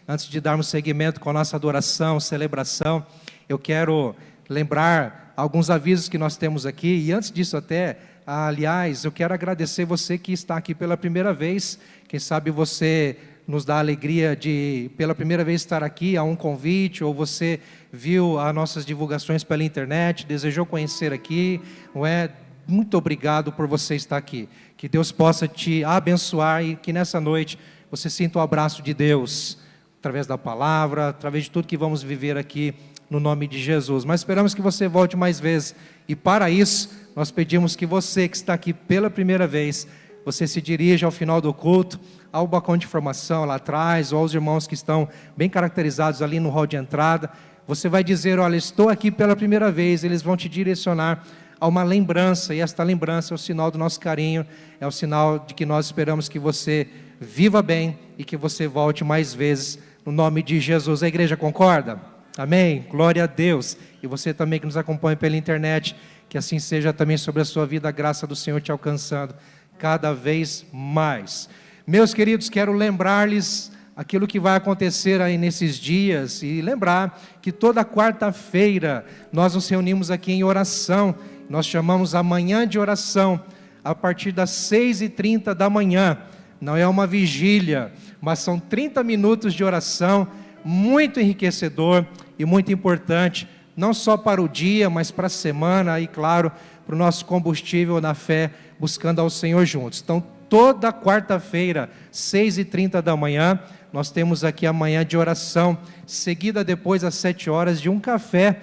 antes de darmos seguimento com a nossa adoração, celebração, eu quero lembrar alguns avisos que nós temos aqui, e antes disso até, aliás, eu quero agradecer você que está aqui pela primeira vez. Quem sabe você nos dá a alegria de, pela primeira vez, estar aqui, há um convite, ou você viu as nossas divulgações pela internet, desejou conhecer aqui, não é? Muito obrigado por você estar aqui. Que Deus possa te abençoar e que nessa noite você sinta o abraço de Deus, através da palavra, através de tudo que vamos viver aqui, no nome de Jesus. Mas esperamos que você volte mais vezes, e para isso, nós pedimos que você que está aqui pela primeira vez, você se dirija ao final do culto, ao balcão de formação lá atrás, ou aos irmãos que estão bem caracterizados ali no hall de entrada. Você vai dizer: olha, estou aqui pela primeira vez. Eles vão te direcionar a uma lembrança, e esta lembrança é o sinal do nosso carinho, é o sinal de que nós esperamos que você viva bem e que você volte mais vezes, no nome de Jesus. A igreja concorda? Amém? Glória a Deus. E você também que nos acompanha pela internet, que assim seja também sobre a sua vida, a graça do Senhor te alcançando cada vez mais. Meus queridos, quero lembrar-lhes aquilo que vai acontecer aí nesses dias, e lembrar que toda quarta-feira nós nos reunimos aqui em oração. Nós chamamos a manhã de oração, a partir das 6h30 da manhã. Não é uma vigília, mas são 30 minutos de oração, muito enriquecedor e muito importante, não só para o dia, mas para a semana, e claro, para o nosso combustível na fé, buscando ao Senhor juntos. Então, toda quarta-feira, 6h30 da manhã, nós temos aqui a manhã de oração, seguida depois às 7 horas de um café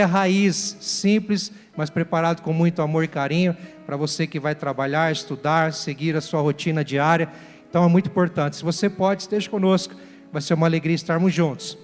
raiz, simples, mas preparado com muito amor e carinho, para você que vai trabalhar, estudar, seguir a sua rotina diária. Então é muito importante. Se você pode, esteja conosco, vai ser uma alegria estarmos juntos.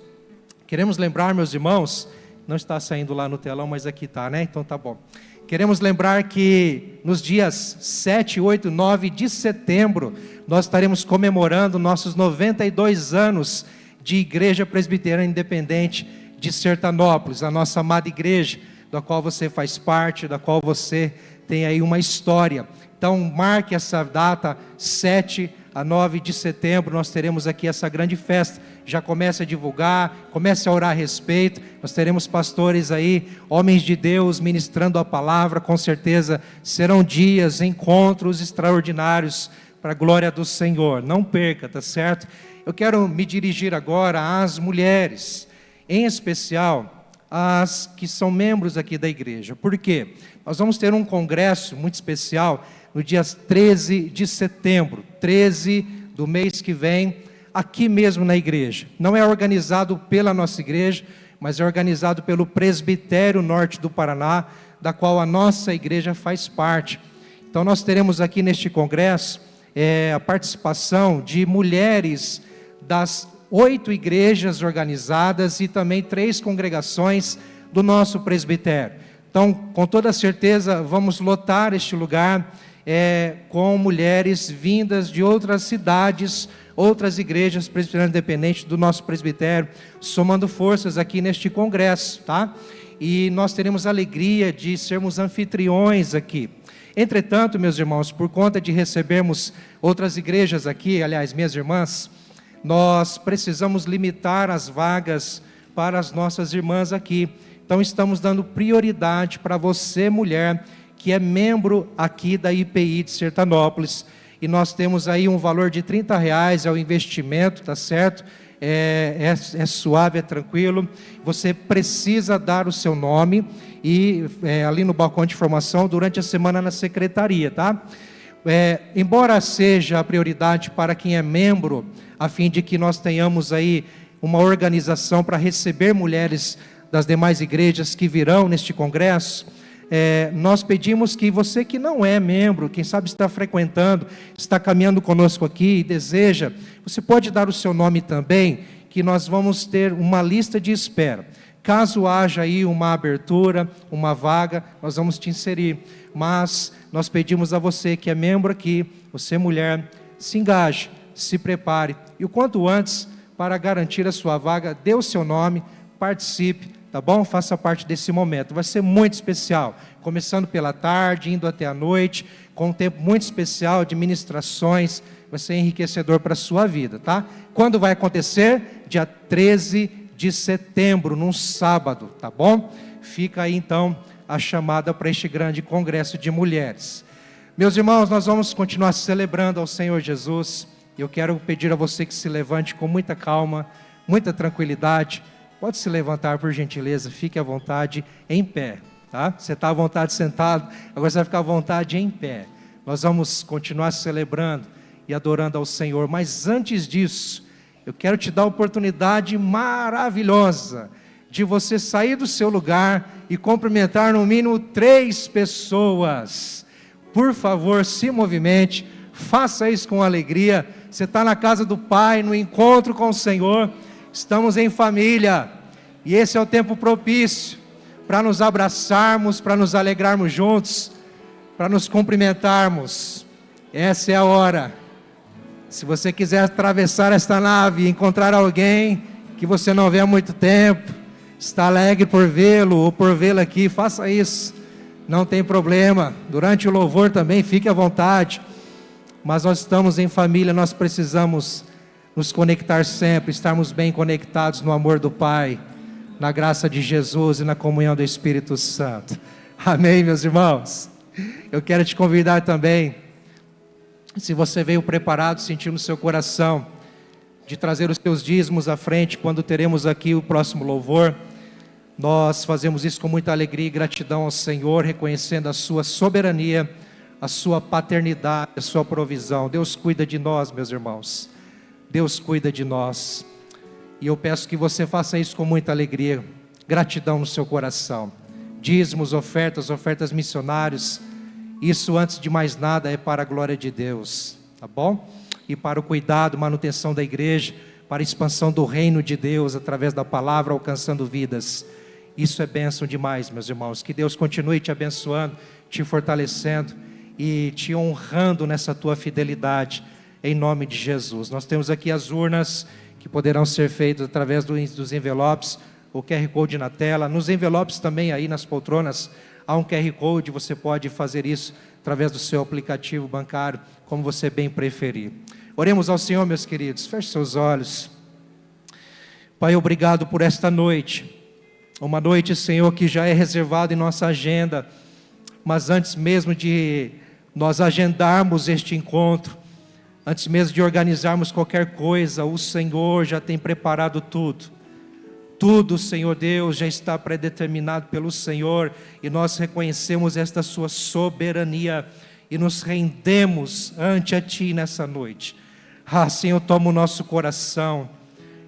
Queremos lembrar, meus irmãos, não está saindo lá no telão, mas aqui está, né? Então tá bom. Queremos lembrar que nos dias 7, 8, 9 de setembro, nós estaremos comemorando nossos 92 anos de Igreja Presbiteriana Independente de Sertanópolis, a nossa amada igreja, da qual você faz parte, da qual você tem aí uma história. Então marque essa data, 7 a 9 de setembro, nós teremos aqui essa grande festa. Já comece a divulgar, comece a orar a respeito. Nós teremos pastores aí, homens de Deus, ministrando a palavra. Com certeza serão dias, encontros extraordinários para a glória do Senhor. Não perca, tá certo? Eu quero me dirigir agora às mulheres, em especial as que são membros aqui da igreja. Por quê? Nós vamos ter um congresso muito especial no dia 13 de setembro, 13 do mês que vem, aqui mesmo na igreja. Não é organizado pela nossa igreja, mas é organizado pelo Presbitério Norte do Paraná, da qual a nossa igreja faz parte. Então nós teremos aqui neste congresso a participação de mulheres das 8 igrejas organizadas e também 3 congregações do nosso presbitério. Então, com toda certeza, vamos lotar este lugar com mulheres vindas de outras cidades, outras igrejas presbiterianas independentes do nosso presbitério, somando forças aqui neste congresso, tá? E nós teremos a alegria de sermos anfitriões aqui. Entretanto, meus irmãos, por conta de recebermos outras igrejas aqui, aliás, minhas irmãs, nós precisamos limitar as vagas para as nossas irmãs aqui. Então estamos dando prioridade para você, mulher, que é membro aqui da IPI de Sertanópolis, e nós temos aí um valor de R$30, é o investimento, tá certo? É suave, é tranquilo. Você precisa dar o seu nome, e ali no balcão de formação, durante a semana na secretaria, tá? Embora seja a prioridade para quem é membro, a fim de que nós tenhamos aí uma organização para receber mulheres das demais igrejas que virão neste congresso, nós pedimos que você que não é membro, quem sabe está frequentando, está caminhando conosco aqui e deseja, você pode dar o seu nome também, que nós vamos ter uma lista de espera. Caso haja aí uma abertura, uma vaga, nós vamos te inserir. Mas nós pedimos a você que é membro aqui, você mulher, se engaje, se prepare. E o quanto antes, para garantir a sua vaga, dê o seu nome, participe, tá bom? Faça parte desse momento. Vai ser muito especial. Começando pela tarde, indo até a noite, com um tempo muito especial de ministrações. Vai ser enriquecedor para a sua vida, tá? Quando vai acontecer? dia 13 de setembro, num sábado, tá bom? Fica aí então a chamada para este grande congresso de mulheres. Meus irmãos, nós vamos continuar celebrando ao Senhor Jesus. Eu quero pedir a você que se levante com muita calma, muita tranquilidade. Pode se levantar por gentileza, fique à vontade em pé, tá? Você está à vontade sentado, agora você vai ficar à vontade em pé. Nós vamos continuar celebrando e adorando ao Senhor, mas antes disso, eu quero te dar a oportunidade maravilhosa de você sair do seu lugar e cumprimentar no mínimo 3 pessoas. Por favor, se movimente, faça isso com alegria. Você está na casa do Pai, no encontro com o Senhor, estamos em família, e esse é o tempo propício para nos abraçarmos, para nos alegrarmos juntos, para nos cumprimentarmos. Essa é a hora. Se você quiser atravessar esta nave e encontrar alguém que você não vê há muito tempo, está alegre por vê-lo ou por vê-la aqui, faça isso, não tem problema. Durante o louvor também, fique à vontade, mas nós estamos em família, nós precisamos nos conectar sempre, estarmos bem conectados no amor do Pai, na graça de Jesus e na comunhão do Espírito Santo. Amém, meus irmãos? Eu quero te convidar também, se você veio preparado, sentindo no seu coração, de trazer os teus dízimos à frente, quando teremos aqui o próximo louvor. Nós fazemos isso com muita alegria e gratidão ao Senhor, reconhecendo a sua soberania, a sua paternidade, a sua provisão. Deus cuida de nós, meus irmãos. Deus cuida de nós. E eu peço que você faça isso com muita alegria, gratidão no seu coração. Dízimos, ofertas missionários, isso antes de mais nada é para a glória de Deus, tá bom? E para o cuidado, manutenção da igreja, para a expansão do reino de Deus, através da palavra, alcançando vidas. Isso é bênção demais, meus irmãos. Que Deus continue te abençoando, te fortalecendo e te honrando nessa tua fidelidade, em nome de Jesus. Nós temos aqui as urnas que poderão ser feitas através dos envelopes, o QR Code na tela, nos envelopes também aí nas poltronas, há um QR Code, você pode fazer isso através do seu aplicativo bancário, como você bem preferir. Oremos ao Senhor, meus queridos, feche seus olhos. Pai, obrigado por esta noite, uma noite, Senhor, que já é reservada em nossa agenda, mas antes mesmo de nós agendarmos este encontro, antes mesmo de organizarmos qualquer coisa, o Senhor já tem preparado tudo. Tudo, Senhor Deus, já está predeterminado pelo Senhor, e nós reconhecemos esta sua soberania, e nos rendemos ante a Ti nessa noite. Senhor, toma o nosso coração.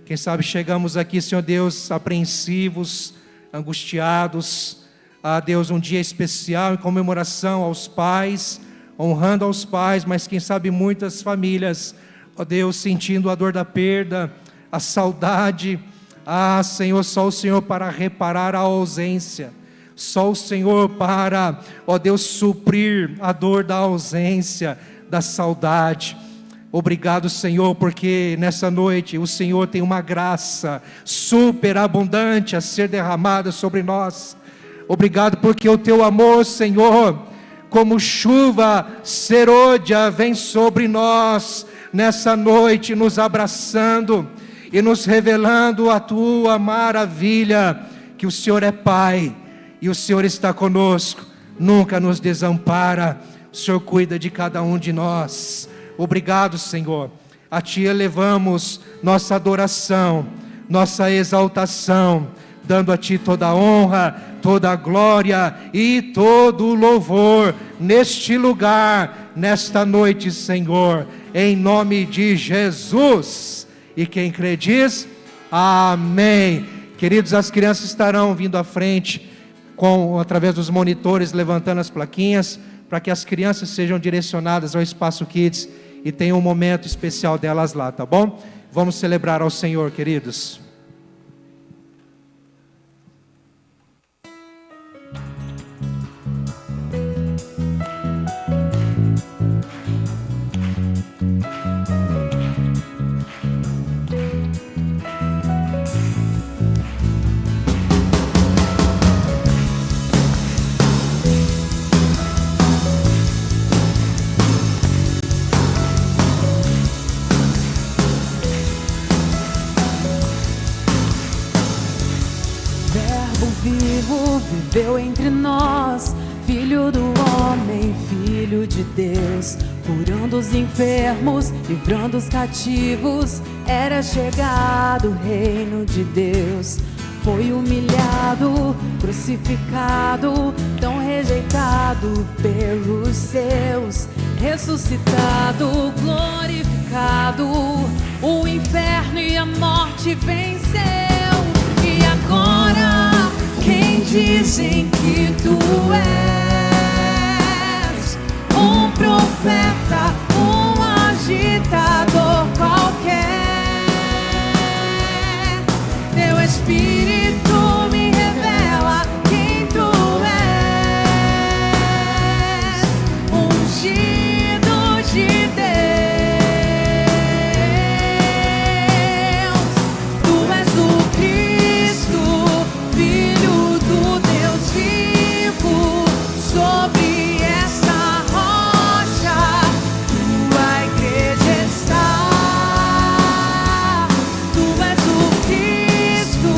Quem sabe chegamos aqui, Senhor Deus, apreensivos, angustiados. Deus, um dia especial em comemoração aos pais, honrando aos pais, mas quem sabe muitas famílias, Deus, sentindo a dor da perda, a saudade. Senhor, só o Senhor para reparar a ausência, só o Senhor para, Deus, suprir a dor da ausência, da saudade. Obrigado, Senhor, porque nessa noite o Senhor tem uma graça superabundante a ser derramada sobre nós. Obrigado porque o Teu amor, Senhor, como chuva serôdia, vem sobre nós nessa noite, nos abraçando e nos revelando a Tua maravilha, que o Senhor é Pai, e o Senhor está conosco, nunca nos desampara, o Senhor cuida de cada um de nós. Obrigado, Senhor, a Ti elevamos nossa adoração, nossa exaltação, dando a Ti toda a honra, toda a glória e todo o louvor, neste lugar, nesta noite, Senhor, em nome de Jesus. E quem crê diz, amém. Queridos, as crianças estarão vindo à frente, através dos monitores, levantando as plaquinhas, para que as crianças sejam direcionadas ao Espaço Kids, e tenham um momento especial delas lá, tá bom? Vamos celebrar ao Senhor, queridos. vivo viveu entre nós, Filho do homem, Filho de Deus, curando os enfermos, livrando os cativos. Era chegado o reino de Deus. Foi humilhado, crucificado, tão rejeitado pelos seus. Ressuscitado, glorificado, o inferno e a morte venceu. E agora, quem dizem que tu és? Um profeta, um agitador qualquer. Teu Espírito me revela quem tu és, ungido de Deus. Tu és o Cristo, Filho do Deus vivo. Sobre essa rocha tua igreja está. Tu és o Cristo,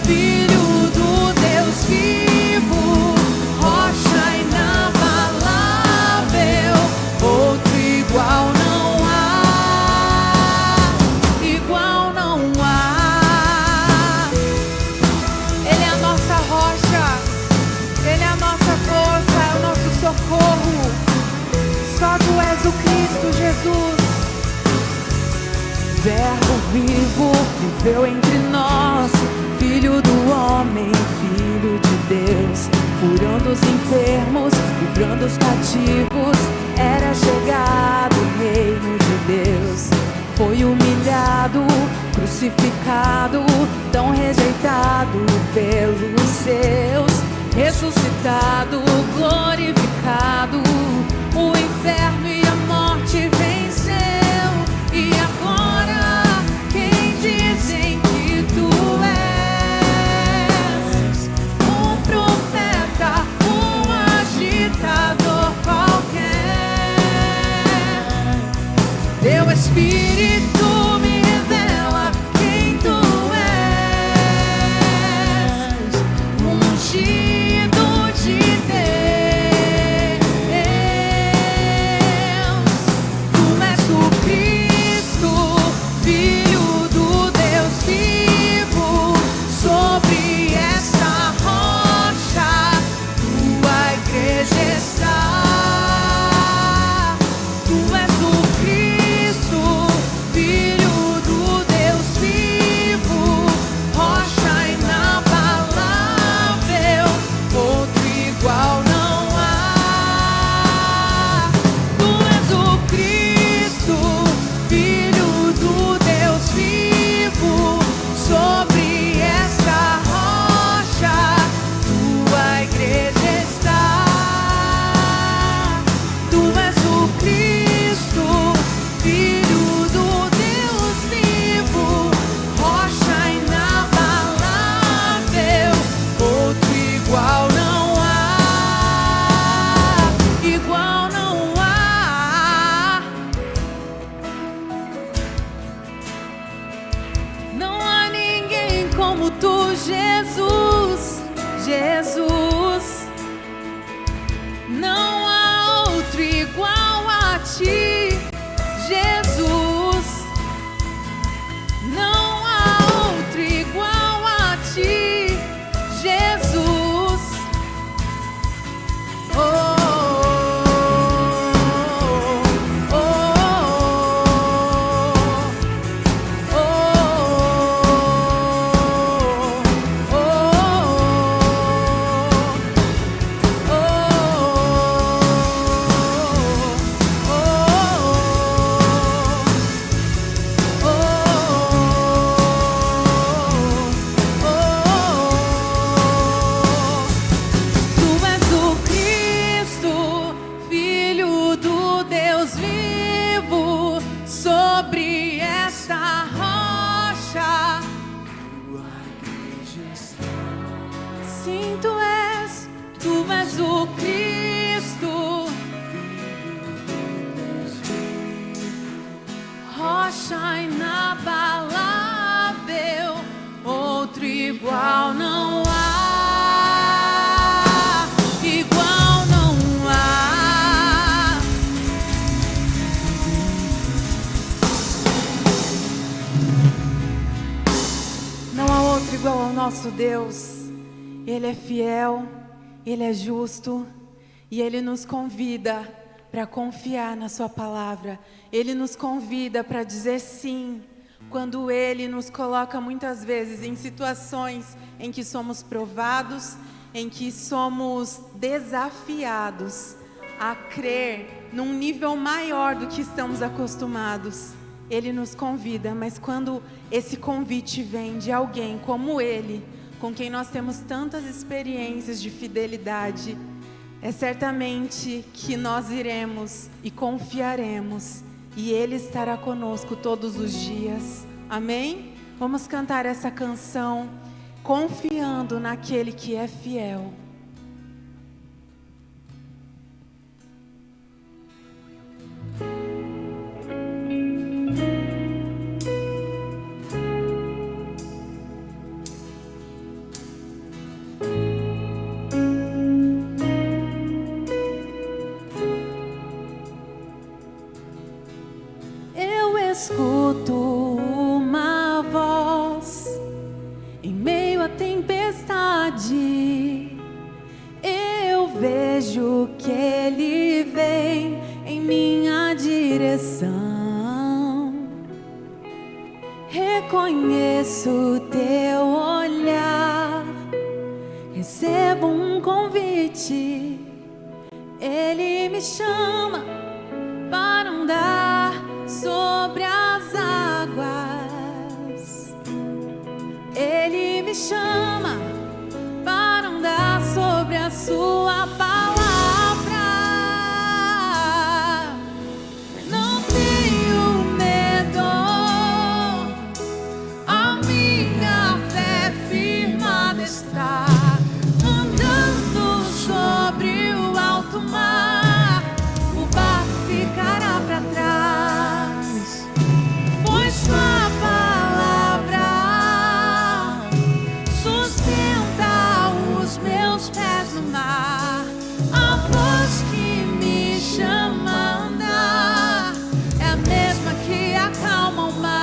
Filho do Deus vivo, rocha inabalável, outro igual não há, igual não há. Ele é a nossa rocha, Ele é a nossa força, é o nosso socorro. Só tu és o Cristo Jesus. Verbo vivo viveu entre nós, Filho do homem, Filho de Deus, curando os enfermos, livrando os cativos. Era chegado o reino de Deus. Foi humilhado, crucificado, tão rejeitado pelos seus. Ressuscitado, glorificado, o inferno e a morte venceu. E agora, quem dizem que tu és? Um profeta, um agitador qualquer. Teu Espírito me revela quem tu és, ungido de Deus. Tu és o Cristo, Filho do Deus vivo. Sobre essa rocha tua igreja está. Tu és o Cristo, Filho do Deus vivo, rocha inabalável, outro igual não há. Tu és o Cristo, Filho do Deus vivo. Sobre essa rocha tua igreja está. Tu és o Cristo, Filho do Deus vivo, rocha inabalável, outro igual não há, igual não há. Não há ninguém como tu, Jesus, Jesus. Não há outro igual a ti, Jesus. Não há outro igual a ti, Jesus. Oh, oh, oh, oh, oh, oh. igual ao nosso Deus. Ele é fiel, Ele é justo e Ele nos convida para confiar na Sua palavra. Ele nos convida para dizer sim, quando Ele nos coloca muitas vezes em situações em que somos provados, em que somos desafiados a crer num nível maior do que estamos acostumados. Ele nos convida, mas quando esse convite vem de alguém como Ele, com quem nós temos tantas experiências de fidelidade, é certamente que nós iremos e confiaremos, e Ele estará conosco todos os dias. Amém? Vamos cantar essa canção, confiando naquele que é fiel. Escuto uma voz em meio à tempestade. Eu vejo que Ele vem em minha direção. Reconheço teu olhar, recebo um convite. Ele me chama para andar sobre as águas. Ele me chama para andar sobre a sua palavra. Não tenho medo, a minha fé firmada está. Andando sobre o alto mar, o barco ficará para trás, pois sua palavra sustenta os meus pés no mar. A voz que me chama a andar é a mesma que acalma o mar.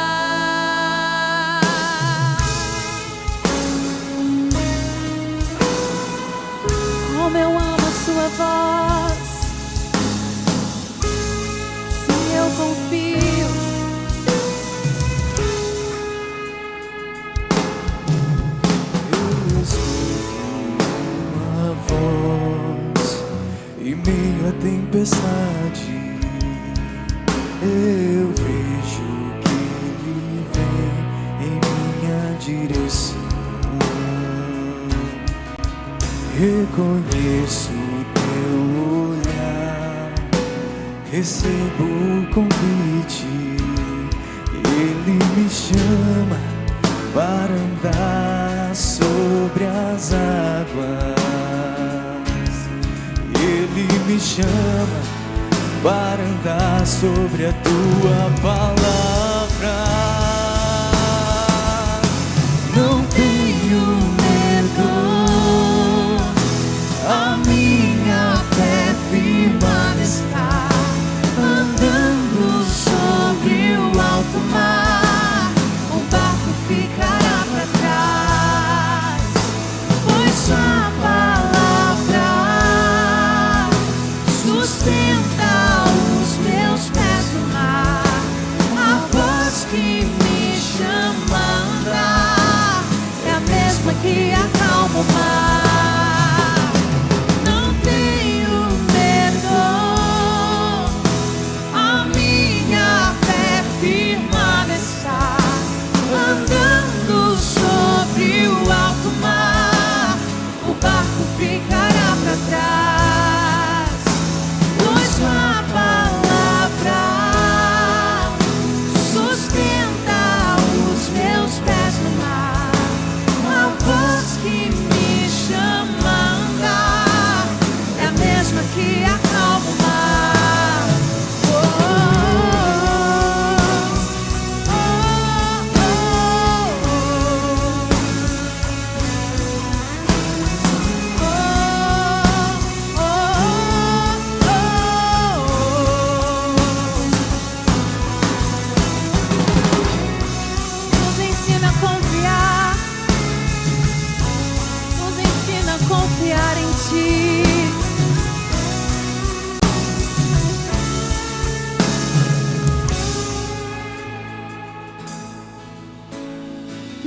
Como eu amo a sua voz, sim, eu confio. Eu escuto uma voz em meio à tempestade. Eu vejo que Ele vem em minha direção. Reconheço teu olhar, recebo o convite. Ele me chama para andar sobre as águas. Ele me chama para andar sobre a tua palavra. Não tenho medo, a minha fé firmada está. Andando sobre o alto mar, o barco ficará para trás, pois sua palavra sustenta os meus pés no mar. A voz que me chama a andar é a mesma que acalma o mar. Não tenho medo, a minha fé firmada está. Andando sobre o alto mar, o barco ficará para trás, pois sua palavra sustenta os meus pés no mar. A voz que me chama a andar é a mesma que acalma o mar. Oh, oh, oh, Nos ensina a confiar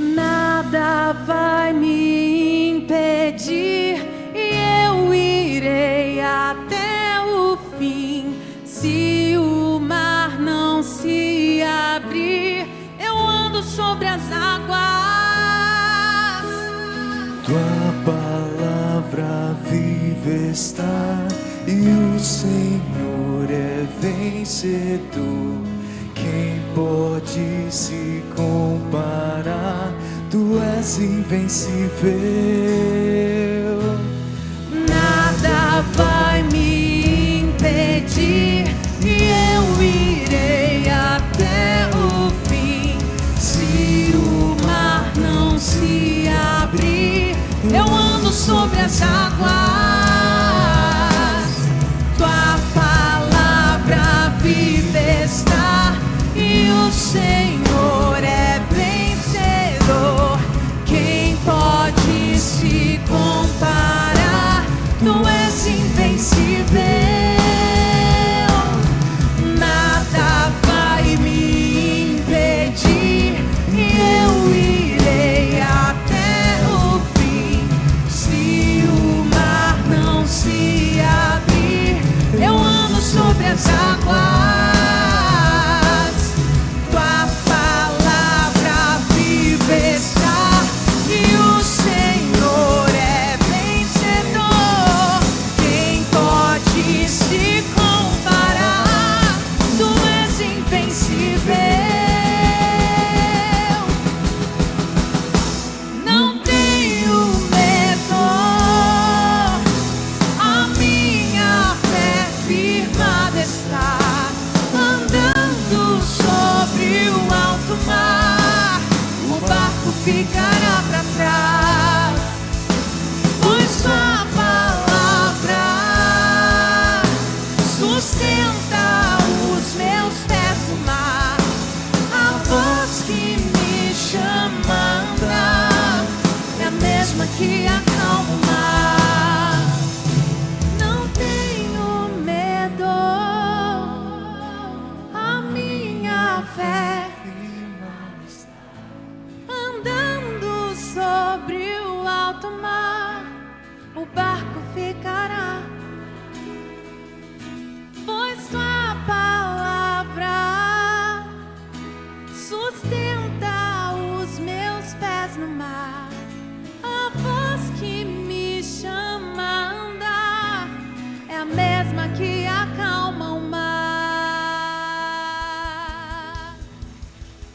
nada vai me impedir, e eu irei até o fim. Se o mar não se abrir, eu ando sobre as águas. Tua palavra viva está, e o Senhor é vencedor. Quem pode se comparar? Tu és invencível. Nada vai me impedir, e eu irei até o fim. Se o mar não se abrir, eu ando sobre as águas. Tua palavra viva está, e o Senhor é vencedor. Quem pode se comparar? Tu és invencível. Nada vai me impedir, e eu irei até o fim. Se o mar não se abrir, eu ando sobre as águas. Tua palavra viva está, e o Senhor é vencedor. Quem pode se comparar? Tu és invencível. Não tenho medo, a minha fé firmada está. Andando sobre o alto mar, o barco ficará para trás, pois sua palavra sustenta os meus pés no mar. A voz que me chama anda é a mesma que acalma o mar. Não tenho medo, a minha fé andando sobre o alto mar, o barco ficará, pois tua palavra sustenta os meus pés no mar. A voz que me chama a andar é a mesma que acalma o mar.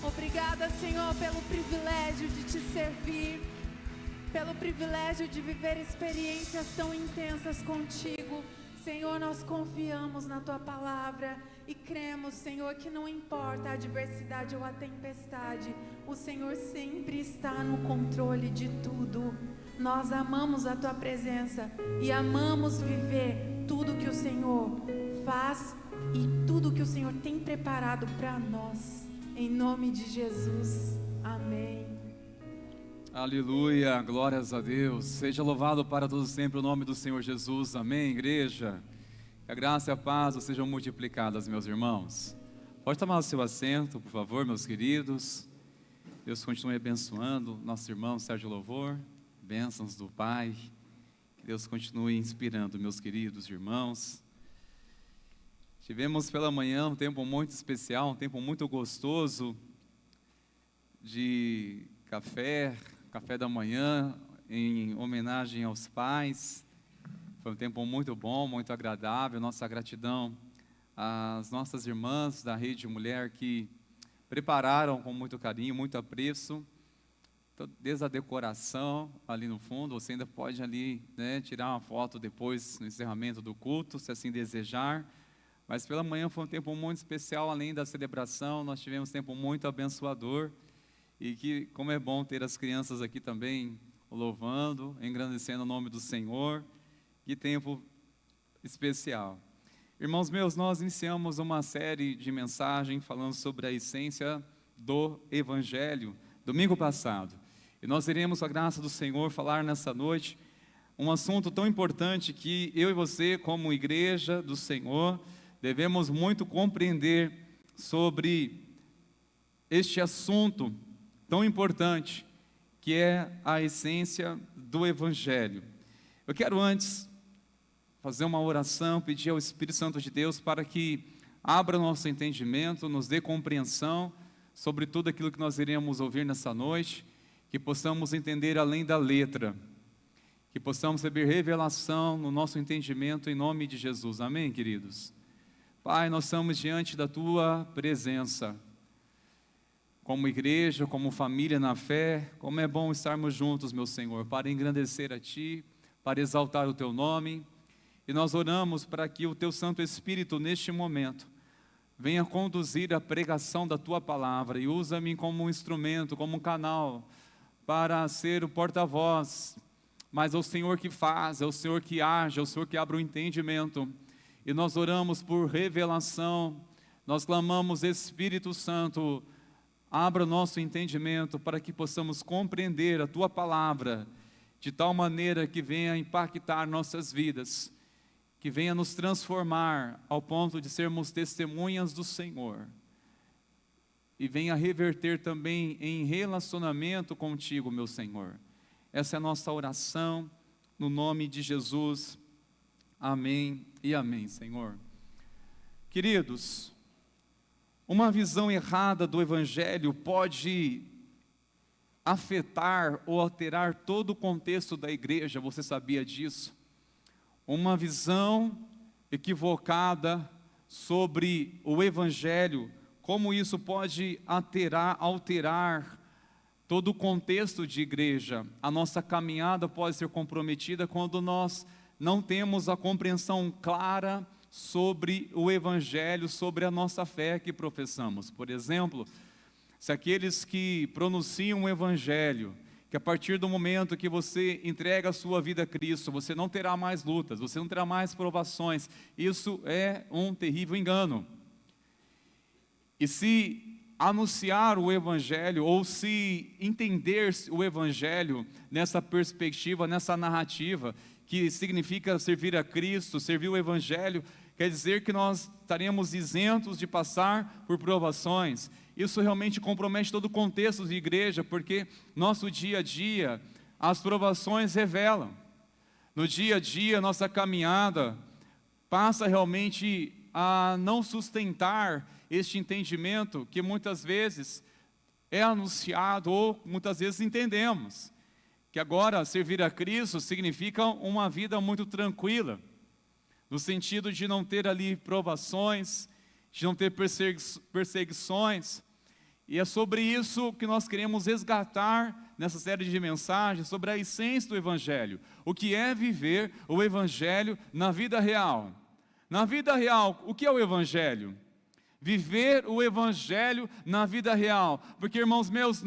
Obrigada, Senhor, pelo privilégio de te servir, pelo privilégio de viver experiências tão intensas contigo. Senhor, nós confiamos na tua palavra e cremos, Senhor, que não importa a adversidade ou a tempestade, o Senhor sempre está no controle de tudo. Nós amamos a tua presença e amamos viver tudo que o Senhor faz e tudo que o Senhor tem preparado para nós. Em nome de Jesus, amém. Aleluia, glórias a Deus. Seja louvado para todos sempre o nome do Senhor Jesus. Amém, igreja. Que a graça e a paz sejam multiplicadas, meus irmãos. Pode tomar o seu assento, por favor, meus queridos. Deus continue abençoando nosso irmão Sérgio Louvor. Bênçãos do Pai. Que Deus continue inspirando, meus queridos irmãos. Tivemos pela manhã um tempo muito especial, um tempo muito gostoso de café da manhã, em homenagem aos pais. Foi um tempo muito bom, muito agradável. Nossa gratidão às nossas irmãs da Rede Mulher que prepararam com muito carinho, muito apreço, desde a decoração ali no fundo. Você ainda pode ali, né, tirar uma foto depois no encerramento do culto, se assim desejar. Mas pela manhã foi um tempo muito especial, além da celebração, nós tivemos um tempo muito abençoador. E que, como é bom ter as crianças aqui também louvando, engrandecendo o nome do Senhor. Que tempo especial. Irmãos meus, nós iniciamos uma série de mensagens falando sobre a essência do Evangelho, domingo passado. E nós iremos, com a graça do Senhor, falar nessa noite um assunto tão importante que eu e você, como igreja do Senhor, devemos muito compreender sobre este assunto tão importante, que é a essência do Evangelho. Eu quero antes fazer uma oração, pedir ao Espírito Santo de Deus para que abra o nosso entendimento, nos dê compreensão sobre tudo aquilo que nós iremos ouvir nessa noite, que possamos entender além da letra, que possamos receber revelação no nosso entendimento em nome de Jesus. Amém, queridos? Pai, nós estamos diante da Tua presença, como igreja, como família na fé. Como é bom estarmos juntos, meu Senhor, para engrandecer a Ti, para exaltar o Teu nome. E nós oramos para que o Teu Santo Espírito, neste momento, venha conduzir a pregação da Tua palavra e usa-me como um instrumento, como um canal, para ser o porta-voz. Mas é o Senhor que faz, é o Senhor que age, é o Senhor que abre o entendimento. E nós oramos por revelação, nós clamamos, Espírito Santo, abra o nosso entendimento para que possamos compreender a Tua palavra, de tal maneira que venha impactar nossas vidas, que venha nos transformar ao ponto de sermos testemunhas do Senhor, e venha reverter também em relacionamento contigo, meu Senhor. Essa é a nossa oração, no nome de Jesus. Amém e amém, Senhor. Queridos, uma visão errada do Evangelho pode afetar ou alterar todo o contexto da igreja, você sabia disso? Uma visão equivocada sobre o Evangelho, como isso pode alterar todo o contexto de igreja. A nossa caminhada pode ser comprometida quando nós não temos a compreensão clara sobre o Evangelho, sobre a nossa fé que professamos. Por exemplo, se aqueles que pronunciam o Evangelho, que a partir do momento que você entrega a sua vida a Cristo, você não terá mais lutas, você não terá mais provações, isso é um terrível engano. E se anunciar o Evangelho, ou se entender o Evangelho nessa perspectiva, nessa narrativa, que significa servir a Cristo, servir o Evangelho, quer dizer que nós estaremos isentos de passar por provações. Isso realmente compromete todo o contexto de igreja, porque nosso dia a dia, as provações revelam. No dia a dia, nossa caminhada passa realmente a não sustentar este entendimento que muitas vezes é anunciado, ou muitas vezes entendemos, que agora servir a Cristo significa uma vida muito tranquila, no sentido de não ter ali provações, de não ter perseguições. E é sobre isso que nós queremos resgatar nessa série de mensagens, sobre a essência do Evangelho. O que é viver o Evangelho na vida real? Na vida real, o que é o Evangelho? Viver o Evangelho na vida real. Porque, irmãos meus,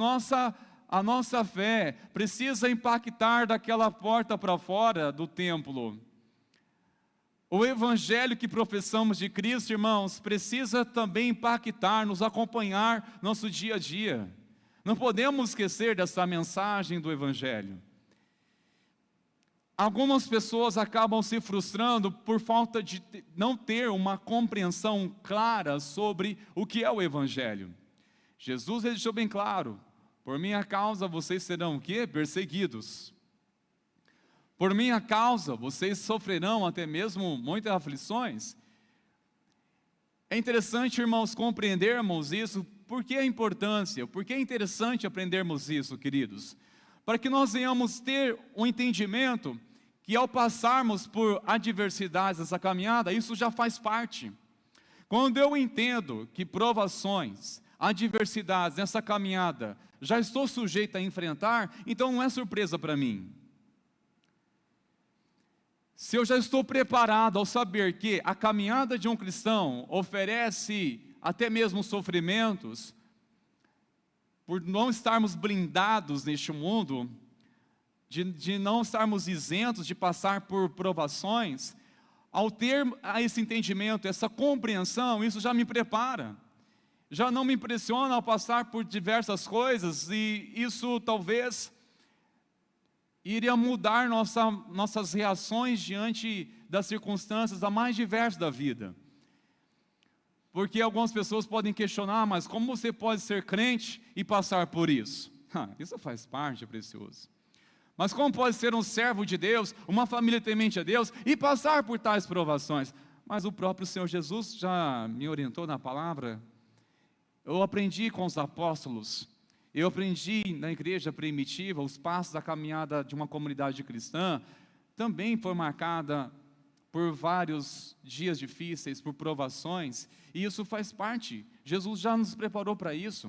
a nossa fé precisa impactar daquela porta para fora do templo. O Evangelho que professamos de Cristo, irmãos, precisa também impactar, nos acompanhar nosso dia a dia. Não podemos esquecer dessa mensagem do Evangelho. Algumas pessoas acabam se frustrando por falta de não ter uma compreensão clara sobre o que é o Evangelho. Jesus deixou bem claro: por minha causa vocês serão o quê? Perseguidos. Por minha causa vocês sofrerão até mesmo muitas aflições. É interessante, irmãos, compreendermos isso. Por que a importância? Por que é interessante aprendermos isso, queridos? Para que nós venhamos ter um entendimento que ao passarmos por adversidades nessa caminhada, isso já faz parte. Quando eu entendo que provações, adversidades nessa caminhada já estou sujeito a enfrentar, então não é surpresa para mim. Se eu já estou preparado ao saber que a caminhada de um cristão oferece até mesmo sofrimentos, por não estarmos blindados neste mundo, de não estarmos isentos de passar por provações, ao ter esse entendimento, essa compreensão, isso já me prepara. Já não me impressiona ao passar por diversas coisas, e isso talvez iria mudar nossas reações diante das circunstâncias a mais diversas da vida. Porque algumas pessoas podem questionar: mas como você pode ser crente e passar por isso? Isso faz parte, precioso. Mas como pode ser um servo de Deus, uma família temente a Deus, e passar por tais provações? Mas o próprio Senhor Jesus já me orientou na palavra. Eu aprendi com os apóstolos, eu aprendi na igreja primitiva, os passos da caminhada de uma comunidade cristã, também foi marcada por vários dias difíceis, por provações, e isso faz parte. Jesus já nos preparou para isso.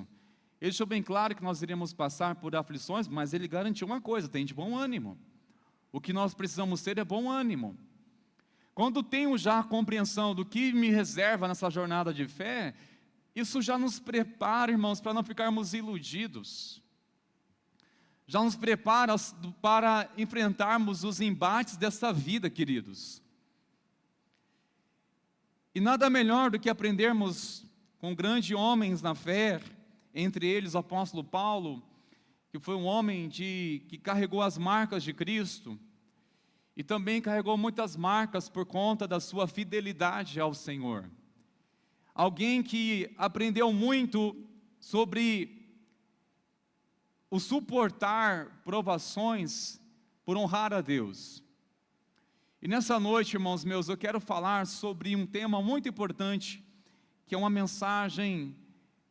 Ele deixou bem claro que nós iríamos passar por aflições, mas Ele garantiu uma coisa: tem de bom ânimo. O que nós precisamos ter é bom ânimo. Quando tenho já a compreensão do que me reserva nessa jornada de fé, isso já nos prepara, irmãos, para não ficarmos iludidos. Já nos prepara para enfrentarmos os embates dessa vida, queridos. E nada melhor do que aprendermos com grandes homens na fé, entre eles o apóstolo Paulo, que foi um homem que carregou as marcas de Cristo, e também carregou muitas marcas por conta da sua fidelidade ao Senhor. Alguém que aprendeu muito sobre o suportar provações por honrar a Deus. E nessa noite, irmãos meus, eu quero falar sobre um tema muito importante, que é uma mensagem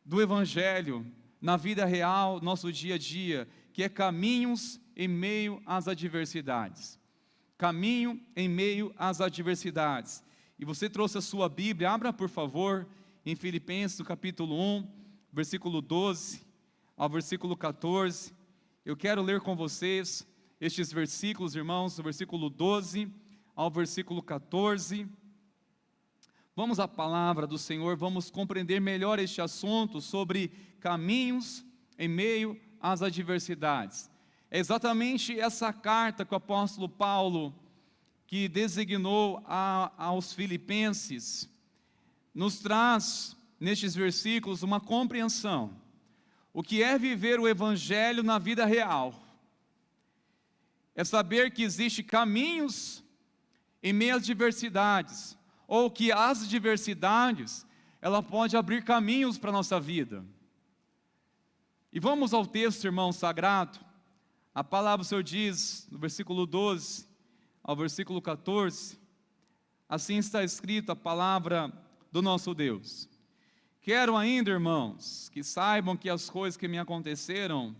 do Evangelho, na vida real, nosso dia a dia, que é caminhos em meio às adversidades. Caminho em meio às adversidades. E você trouxe a sua Bíblia, abra por favor, em Filipenses, no capítulo 1, versículo 12 ao versículo 14. Eu quero ler com vocês estes versículos, irmãos, do versículo 12 ao versículo 14. Vamos à palavra do Senhor, vamos compreender melhor este assunto sobre caminhos em meio às adversidades. É exatamente essa carta que o apóstolo Paulo, que designou aos filipenses, nos traz nestes versículos uma compreensão. O que é viver o Evangelho na vida real? É saber que existem caminhos em meio às adversidades, ou que as adversidades, ela pode abrir caminhos para a nossa vida. E vamos ao texto, irmão sagrado. A palavra do Senhor diz, no versículo 12 ao versículo 14, assim está escrito a palavra do nosso Deus. Quero ainda, irmãos, que saibam que as coisas que me aconteceram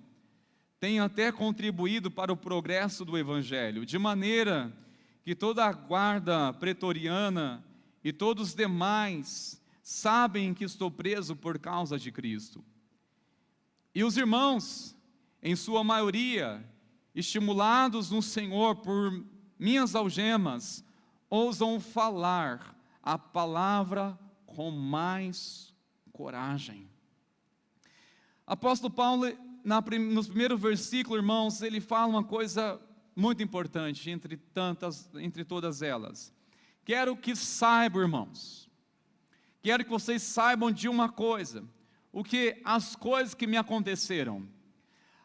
têm até contribuído para o progresso do Evangelho, de maneira que toda a guarda pretoriana e todos os demais sabem que estou preso por causa de Cristo. E os irmãos, em sua maioria, estimulados no Senhor por minhas algemas, ousam falar a palavra com mais coragem. Apóstolo Paulo, no primeiro versículo, irmãos, ele fala uma coisa muito importante, entre todas elas. Quero que saibam, irmãos, quero que vocês saibam de uma coisa, as coisas que me aconteceram.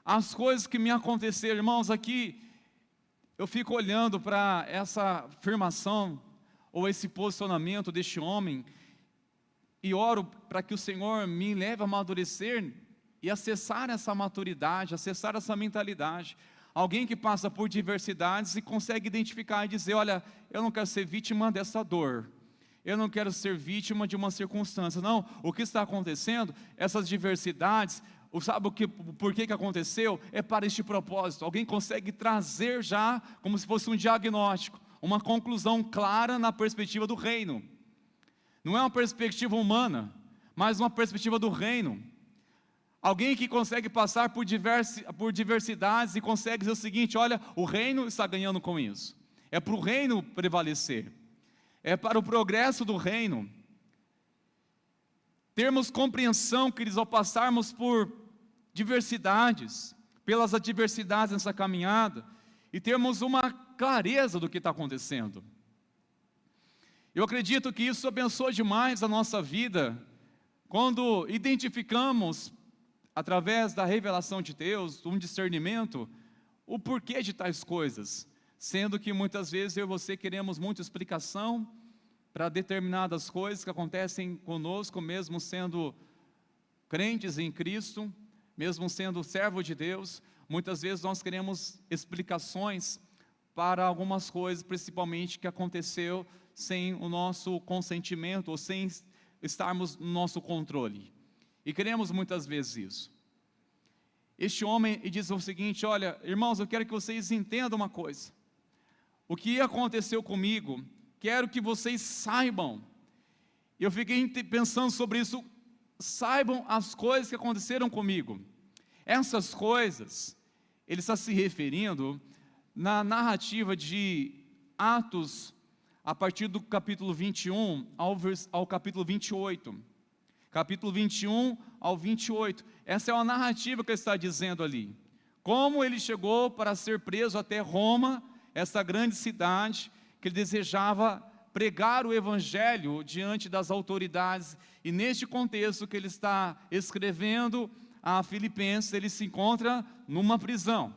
As coisas que me aconteceram, irmãos, aqui eu fico olhando para essa afirmação, ou esse posicionamento deste homem, e oro para que o Senhor me leve a amadurecer e acessar essa maturidade, acessar essa mentalidade. Alguém que passa por diversidades e consegue identificar e dizer: olha, eu não quero ser vítima dessa dor, eu não quero ser vítima de uma circunstância. Não, o que está acontecendo, essas diversidades, sabe por que aconteceu? É para este propósito. Alguém consegue trazer já, como se fosse um diagnóstico, uma conclusão clara na perspectiva do reino. Não é uma perspectiva humana, mas uma perspectiva do reino. Alguém que consegue passar por diversidades e consegue dizer o seguinte: olha, o reino está ganhando com isso. É para o reino prevalecer. É para o progresso do reino. Termos compreensão, queridos, ao passarmos por diversidades, pelas adversidades nessa caminhada, e termos uma clareza do que está acontecendo. Eu acredito que isso abençoa demais a nossa vida, quando identificamos, através da revelação de Deus, um discernimento, o porquê de tais coisas, sendo que muitas vezes eu e você queremos muita explicação para determinadas coisas que acontecem conosco, mesmo sendo crentes em Cristo, mesmo sendo servo de Deus, muitas vezes nós queremos explicações para algumas coisas, principalmente que aconteceu sem o nosso consentimento ou sem estarmos no nosso controle. E queremos muitas vezes isso. Este homem diz o seguinte: olha, irmãos, eu quero que vocês entendam uma coisa. O que aconteceu comigo, quero que vocês saibam. Eu fiquei pensando sobre isso. Saibam as coisas que aconteceram comigo. Essas coisas, ele está se referindo na narrativa de Atos, a partir do capítulo 21 ao capítulo 28. Capítulo 21 ao 28. Essa é uma narrativa que ele está dizendo ali. Como ele chegou para ser preso até Roma, essa grande cidade, que ele desejava pregar o evangelho diante das autoridades. E neste contexto que ele está escrevendo a Filipenses, ele se encontra numa prisão.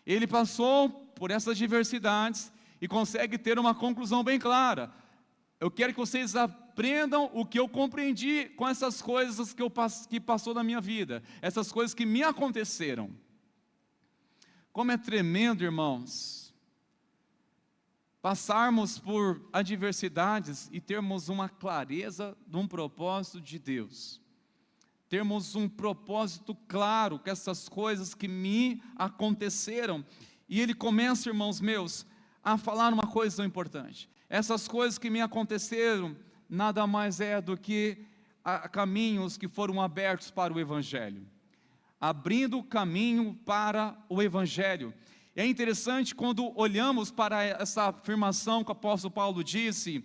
Ele passou por essas diversidades e consegue ter uma conclusão bem clara. Eu quero que vocês aprendam o que eu compreendi com essas coisas que passou na minha vida, essas coisas que me aconteceram. Como é tremendo, irmãos, passarmos por adversidades e termos uma clareza de um propósito de Deus. Termos um propósito claro com essas coisas que me aconteceram. E ele começa, irmãos meus, a falar uma coisa tão importante. Essas coisas que me aconteceram nada mais é do que caminhos que foram abertos para o Evangelho. Abrindo o caminho para o Evangelho. É interessante quando olhamos para essa afirmação que o apóstolo Paulo disse,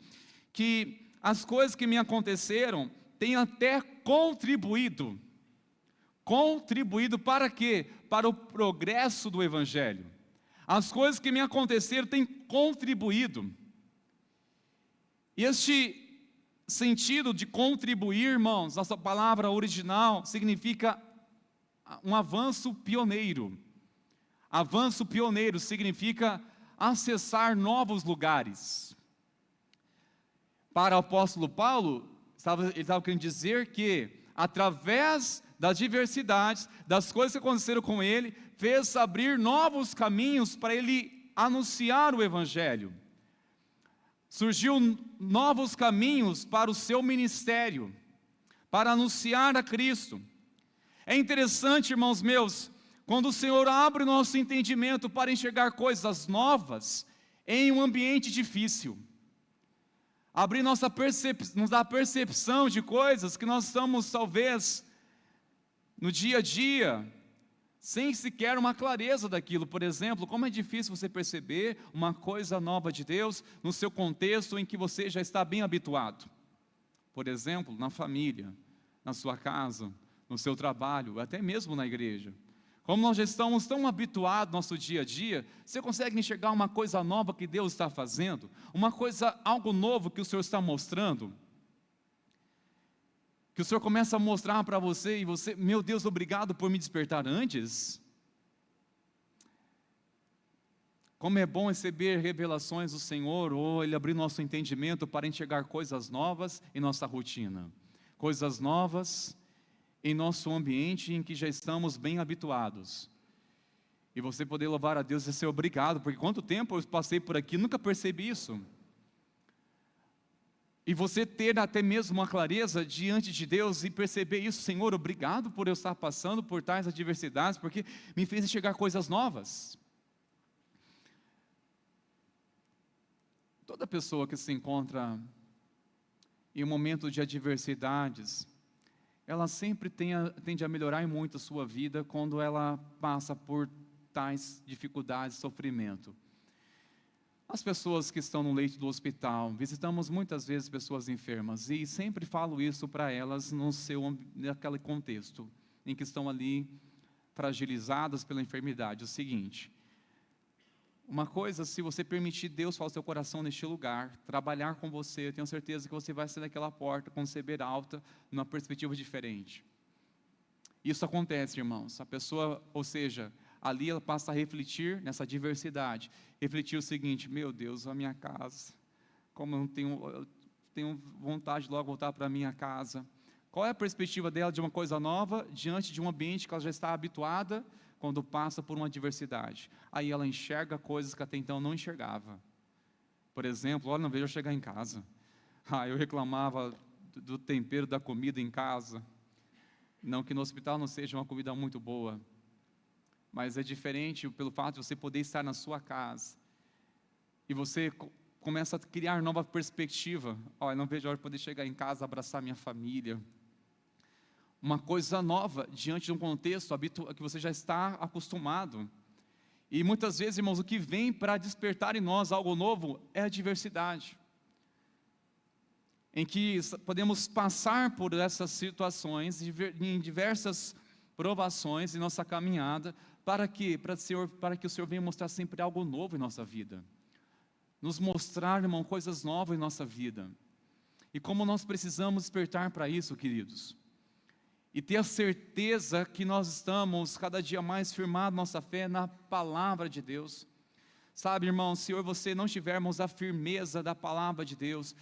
que as coisas que me aconteceram têm até contribuído. Contribuído para quê? Para o progresso do Evangelho. As coisas que me aconteceram têm contribuído. E este sentido de contribuir, irmãos, nossa palavra original significa um avanço pioneiro. Avanço pioneiro significa acessar novos lugares. Para o apóstolo Paulo, ele estava querendo dizer que, através das diversidades, das coisas que aconteceram com ele, fez abrir novos caminhos para ele anunciar o Evangelho. Surgiu novos caminhos para o seu ministério, para anunciar a Cristo. É interessante, irmãos meus, quando o Senhor abre o nosso entendimento para enxergar coisas novas em um ambiente difícil. Abrir nos dá a percepção de coisas que nós estamos, talvez, no dia a dia, sem sequer uma clareza daquilo. Por exemplo, como é difícil você perceber uma coisa nova de Deus no seu contexto em que você já está bem habituado. Por exemplo, na família, na sua casa, no seu trabalho, até mesmo na igreja. Como nós já estamos tão habituados no nosso dia a dia, você consegue enxergar uma coisa nova que Deus está fazendo? Uma coisa, algo novo que o Senhor está mostrando? Que o Senhor começa a mostrar para você, e você, meu Deus, obrigado por me despertar antes. Como é bom receber revelações do Senhor, ou Ele abrir nosso entendimento para enxergar coisas novas em nossa rotina. Coisas novas em nosso ambiente em que já estamos bem habituados. E você poder louvar a Deus e ser obrigado, porque quanto tempo eu passei por aqui, nunca percebi isso. E você ter até mesmo uma clareza diante de Deus e perceber isso: Senhor, obrigado por eu estar passando por tais adversidades, porque me fez enxergar coisas novas. Toda pessoa que se encontra em um momento de adversidades, ela sempre tende a melhorar em muito a sua vida quando ela passa por tais dificuldades, sofrimento. As pessoas que estão no leito do hospital, visitamos muitas vezes pessoas enfermas, e sempre falo isso para elas naquele contexto, em que estão ali fragilizadas pela enfermidade. O seguinte: uma coisa, se você permitir Deus falar o seu coração neste lugar, trabalhar com você, eu tenho certeza que você vai sair daquela porta conceber alta, numa perspectiva diferente. Isso acontece, irmãos. A pessoa, ou seja, ali ela passa a refletir nessa diversidade, refletir o seguinte: meu Deus, a minha casa, como eu tenho vontade de logo voltar para a minha casa, Qual é a perspectiva dela de uma coisa nova diante de um ambiente que ela já está habituada quando passa por uma adversidade? Aí ela enxerga coisas que até então não enxergava. Por exemplo, olha, não vejo eu chegar em casa. Eu reclamava do tempero da comida em casa. Não que no hospital não seja uma comida muito boa, mas é diferente pelo fato de você poder estar na sua casa. E você começa a criar nova perspectiva. Olha, não vejo a hora de poder chegar em casa, abraçar minha família. Uma coisa nova diante de um contexto que você já está acostumado. E muitas vezes, irmãos, o que vem para despertar em nós algo novo é a diversidade. Em que podemos passar por essas situações, em diversas provações em nossa caminhada, para que o Senhor venha mostrar sempre algo novo em nossa vida. Nos mostrar, irmão, coisas novas em nossa vida. E como nós precisamos despertar para isso, queridos. E ter a certeza que nós estamos cada dia mais firmados nossa fé na palavra de Deus. Sabe, irmão, se eu e você não tivermos a firmeza da palavra de Deus,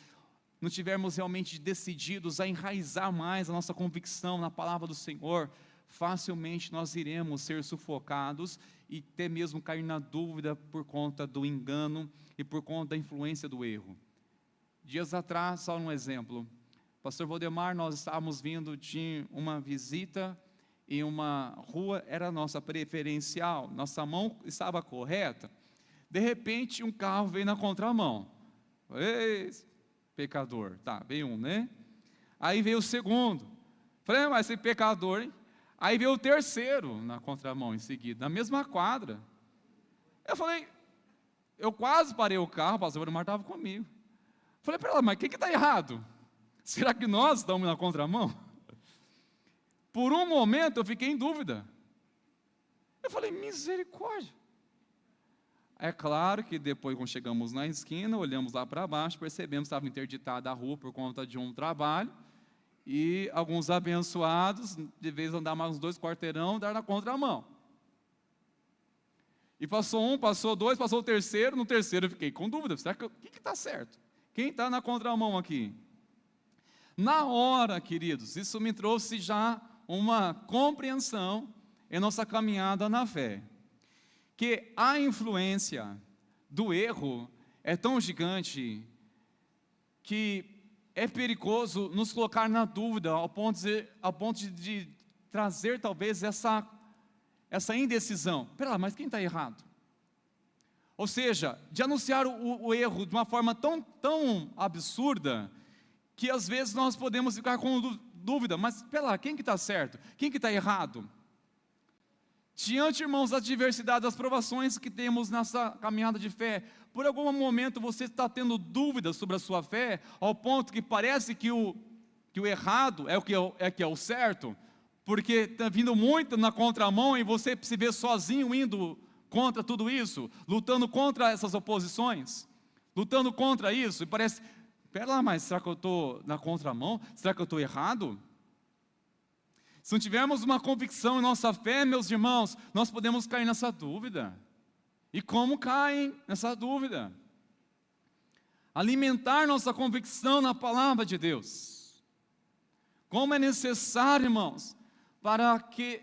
não tivermos realmente decididos a enraizar mais a nossa convicção na palavra do Senhor, facilmente nós iremos ser sufocados e até mesmo cair na dúvida por conta do engano e por conta da influência do erro. Dias atrás, só um exemplo, pastor Valdemar, nós estávamos vindo de uma visita em uma rua, era a nossa preferencial, nossa mão estava correta, de repente um carro veio na contramão. Ei, pecador, tá, veio um, né? Aí veio o segundo, falei, mas esse pecador, hein? Aí veio o terceiro na contramão em seguida, na mesma quadra. Eu falei, eu quase parei o carro, o pastor Valdemar estava comigo. Falei para ela, mas o que está errado? Será que nós estamos na contramão? Por um momento eu fiquei em dúvida. Eu falei, misericórdia. É claro que depois, quando chegamos na esquina, olhamos lá para baixo, percebemos que estava interditada a rua por conta de um trabalho, e alguns abençoados, de vez em andar mais uns 2 quarteirão, dar na contramão. E passou um, passou dois, passou o terceiro, no terceiro eu fiquei com dúvida, será que o que está certo? Quem está na contramão aqui? Na hora, queridos, isso me trouxe já uma compreensão em nossa caminhada na fé, que a influência do erro é tão gigante que é perigoso nos colocar na dúvida ao ponto de trazer talvez essa indecisão. Espera lá, mas quem está errado? Ou seja, de anunciar o erro de uma forma tão absurda, que às vezes nós podemos ficar com dúvida, mas espera lá, quem que está certo? Quem que está errado? Diante, irmãos, das diversidades, das provações que temos nessa caminhada de fé, por algum momento você está tendo dúvidas sobre a sua fé, ao ponto que parece que o errado é o que é o certo, porque está vindo muito na contramão e você se vê sozinho indo contra tudo isso, lutando contra essas oposições, lutando contra isso, e parece, espera lá, mas será que eu estou na contramão? Será que eu estou errado? Se não tivermos uma convicção em nossa fé, meus irmãos, nós podemos cair nessa dúvida. E como caem nessa dúvida? Alimentar nossa convicção na palavra de Deus. Como é necessário, irmãos, para que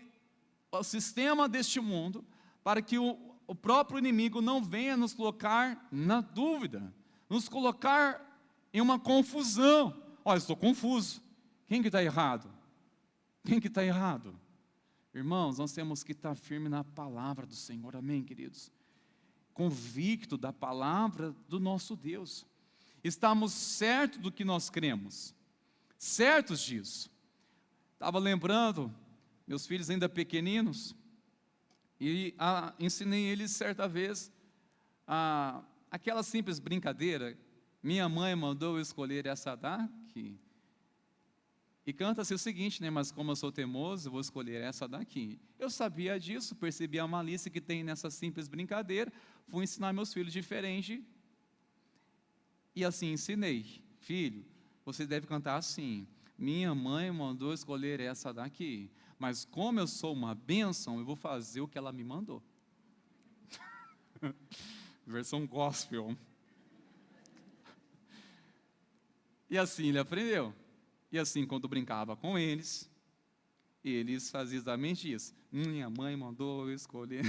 o sistema deste mundo, para que o próprio inimigo não venha nos colocar na dúvida, nos colocar em uma confusão. Olha, estou confuso. Quem que está errado? Quem que está errado? Irmãos, nós temos que estar firme na palavra do Senhor, amém, queridos? Convicto da palavra do nosso Deus. Estamos certos do que nós cremos, certos disso. Estava lembrando, meus filhos ainda pequeninos, e ensinei eles certa vez, aquela simples brincadeira, minha mãe mandou eu escolher essa daqui, e canta-se o seguinte, né? Mas como eu sou teimoso, eu vou escolher essa daqui. Eu sabia disso, percebi a malícia que tem nessa simples brincadeira, fui ensinar meus filhos diferente, e assim ensinei. Filho, você deve cantar assim, minha mãe mandou escolher essa daqui, mas como eu sou uma bênção, eu vou fazer o que ela me mandou. Versão gospel. E assim ele aprendeu. E assim, quando brincava com eles faziam exatamente isso. Minha mãe mandou eu escolher.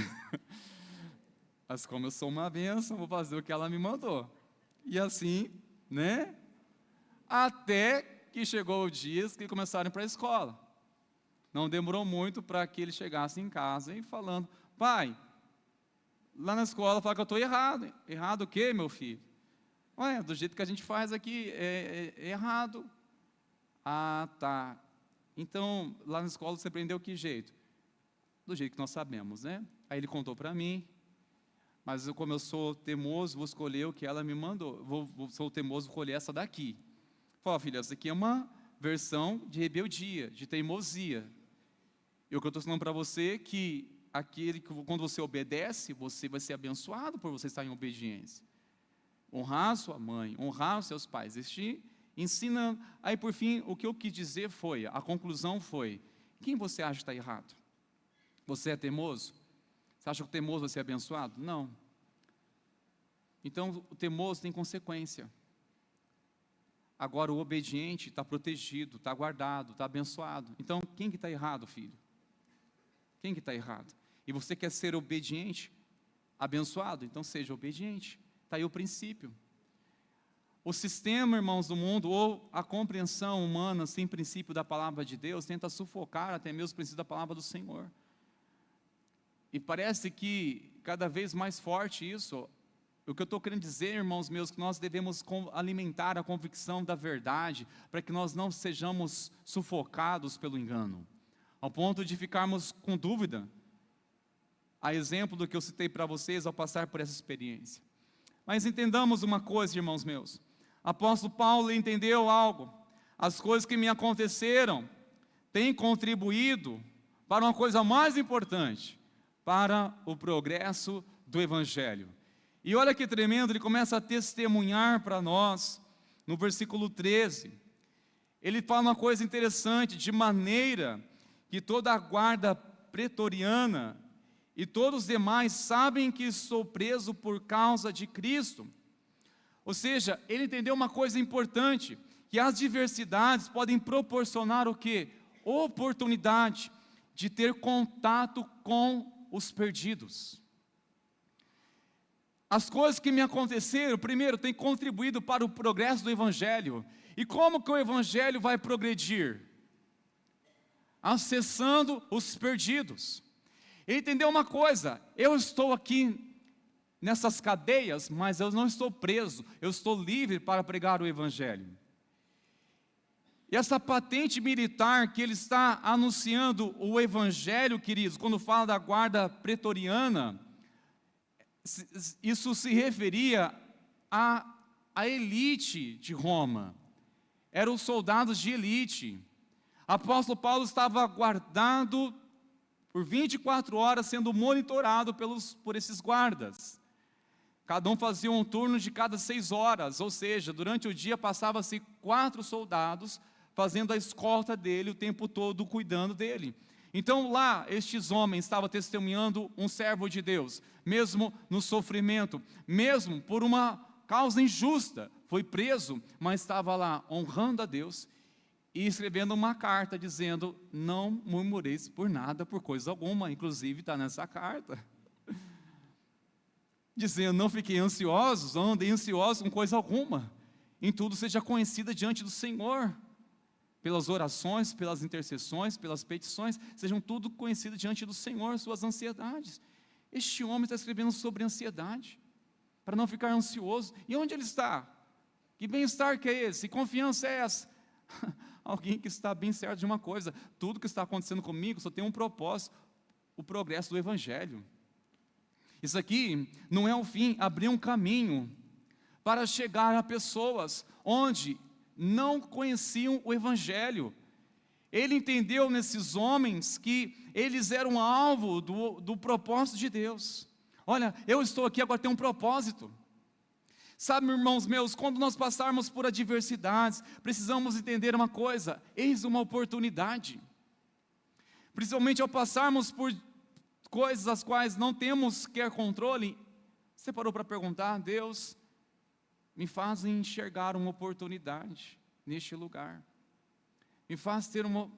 Mas como eu sou uma bênção, vou fazer o que ela me mandou. E assim, né? Até que chegou o dia que começaram para a escola. Não demorou muito para que eles chegassem em casa e falando: pai, lá na escola fala que eu estou errado. Errado o quê, meu filho? Olha, do jeito que a gente faz aqui é errado. Ah, tá. Então, lá na escola você aprendeu que jeito? Do jeito que nós sabemos, né? Aí ele contou para mim, mas como eu sou teimoso, vou escolher o que ela me mandou. Sou teimoso, vou escolher essa daqui. Falei: filha, essa aqui é uma versão de rebeldia, de teimosia. E o que eu estou falando para você é que quando você obedece, você vai ser abençoado por você estar em obediência. Honrar sua mãe, honrar os seus pais, ensinando. Aí, por fim, o que eu quis dizer foi, a conclusão foi: quem você acha que está errado? Você é teimoso? Você acha que o teimoso vai ser abençoado? Não. Então, o teimoso tem consequência. Agora, o obediente está protegido, está guardado, está abençoado. Então, quem que está errado, filho? Quem que está errado? E você quer ser obediente, abençoado? Então, seja obediente. Está aí o princípio. O sistema, irmãos, do mundo, ou a compreensão humana sem princípio da palavra de Deus, tenta sufocar até mesmo o princípio da palavra do Senhor. E parece que cada vez mais forte isso. O que eu estou querendo dizer, irmãos meus, que nós devemos alimentar a convicção da verdade, para que nós não sejamos sufocados pelo engano, ao ponto de ficarmos com dúvida, a exemplo do que eu citei para vocês ao passar por essa experiência. Mas entendamos uma coisa, irmãos meus, apóstolo Paulo entendeu algo: as coisas que me aconteceram têm contribuído para uma coisa mais importante, para o progresso do Evangelho. E olha que tremendo, ele começa a testemunhar para nós, no versículo 13, ele fala uma coisa interessante: de maneira que toda a guarda pretoriana e todos os demais sabem que sou preso por causa de Cristo. Ou seja, ele entendeu uma coisa importante, que as diversidades podem proporcionar o quê? Oportunidade de ter contato com os perdidos. As coisas que me aconteceram, primeiro, têm contribuído para o progresso do Evangelho. E como que o Evangelho vai progredir? Acessando os perdidos. Ele entendeu uma coisa: eu estou aqui nessas cadeias, mas eu não estou preso, eu estou livre para pregar o Evangelho. E essa patente militar que ele está anunciando o Evangelho, queridos, quando fala da guarda pretoriana, isso se referia à elite de Roma, eram os soldados de elite. Apóstolo Paulo estava guardado por 24 horas, sendo monitorado por esses guardas. Cada um fazia um turno de cada 6 horas, ou seja, durante o dia passava-se 4 soldados fazendo a escolta dele o tempo todo, cuidando dele. Então lá, estes homens estavam testemunhando um servo de Deus, mesmo no sofrimento, mesmo por uma causa injusta, foi preso, mas estava lá honrando a Deus e escrevendo uma carta dizendo: não murmureis por nada, por coisa alguma. Inclusive está nessa carta, dizendo: não fiquem ansiosos, não andem ansiosos com coisa alguma, em tudo seja conhecida diante do Senhor, pelas orações, pelas intercessões, pelas petições, sejam tudo conhecido diante do Senhor, suas ansiedades. Este homem está escrevendo sobre ansiedade, para não ficar ansioso. E onde ele está? Que bem-estar que é esse? Que confiança é essa? Alguém que está bem certo de uma coisa: tudo que está acontecendo comigo só tem um propósito, o progresso do Evangelho. Isso aqui não é o fim, abrir um caminho para chegar a pessoas onde não conheciam o Evangelho. Ele entendeu nesses homens que eles eram alvo do propósito de Deus. Olha, eu estou aqui, agora tem um propósito. Sabe, irmãos meus, quando nós passarmos por adversidades, precisamos entender uma coisa: eis uma oportunidade. Principalmente ao passarmos por coisas as quais não temos sequer controle, você parou para perguntar: Deus, me fazem enxergar uma oportunidade neste lugar. me faz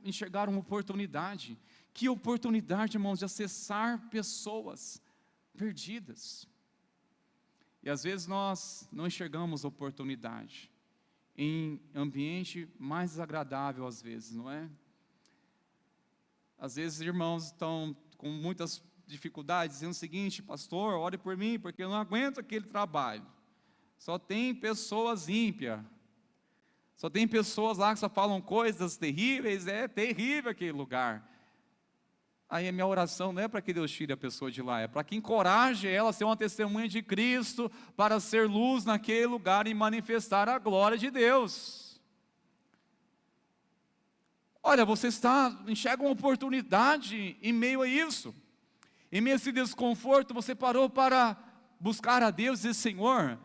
enxergar uma oportunidade. Que oportunidade, irmãos, de acessar pessoas perdidas. E às vezes nós não enxergamos oportunidade em ambiente mais desagradável, às vezes, não é? Às vezes irmãos estão com muitas dificuldades, dizendo o seguinte: pastor, ore por mim, porque eu não aguento aquele trabalho. Só tem pessoas ímpias. Só tem pessoas lá que só falam coisas terríveis, é terrível aquele lugar. Aí a minha oração não é para que Deus tire a pessoa de lá, é para que encoraje ela a ser uma testemunha de Cristo, para ser luz naquele lugar e manifestar a glória de Deus. Olha, você enxerga uma oportunidade em meio a isso. Em meio a esse desconforto, você parou para buscar a Deus e dizer: Senhor,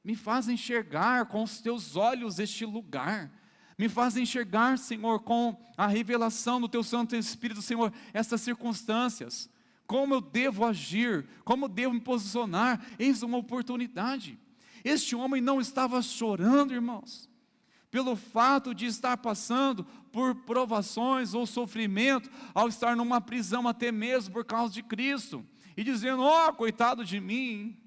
me faz enxergar com os teus olhos este lugar. Me faz enxergar, Senhor, com a revelação do teu Santo Espírito, Senhor, essas circunstâncias. Como eu devo agir, como eu devo me posicionar. Eis uma oportunidade. Este homem não estava chorando, irmãos, pelo fato de estar passando por provações ou sofrimento, ao estar numa prisão até mesmo por causa de Cristo, e dizendo: oh, coitado de mim.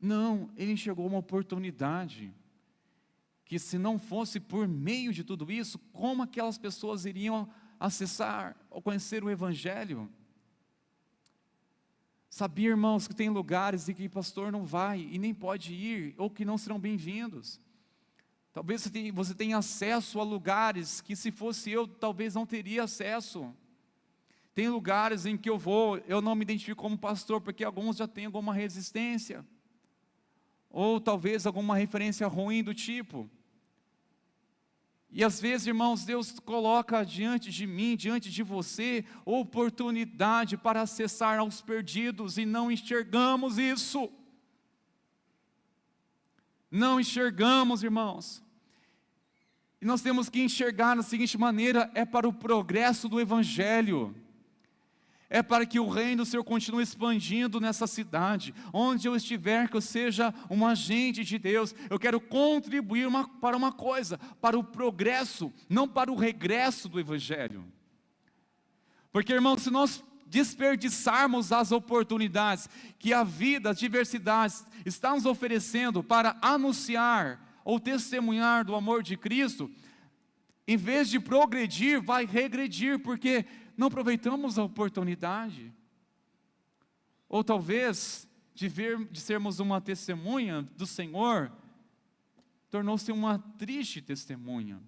Não, ele enxergou uma oportunidade, que se não fosse por meio de tudo isso, como aquelas pessoas iriam acessar ou conhecer o Evangelho? Sabia, irmãos, que tem lugares em que o pastor não vai e nem pode ir, ou que não serão bem-vindos. Talvez você tenha acesso a lugares que, se fosse eu, talvez não teria acesso. Tem lugares em que eu não me identifico como pastor, porque alguns já têm alguma resistência, ou talvez alguma referência ruim do tipo. E às vezes, irmãos, Deus coloca diante de mim, diante de você, oportunidade para acessar aos perdidos, e não enxergamos isso. Não enxergamos, irmãos. E nós temos que enxergar da seguinte maneira: é para o progresso do Evangelho. É para que o reino do Senhor continue expandindo nessa cidade. Onde eu estiver, que eu seja um agente de Deus. Eu quero contribuir para uma coisa: para o progresso, não para o regresso do Evangelho. Porque, irmãos, se nós desperdiçarmos as oportunidades que a vida, as diversidades está nos oferecendo para anunciar ou testemunhar do amor de Cristo, em vez de progredir, vai regredir, porque não aproveitamos a oportunidade. Ou talvez, de sermos uma testemunha do Senhor, tornou-se uma triste testemunha.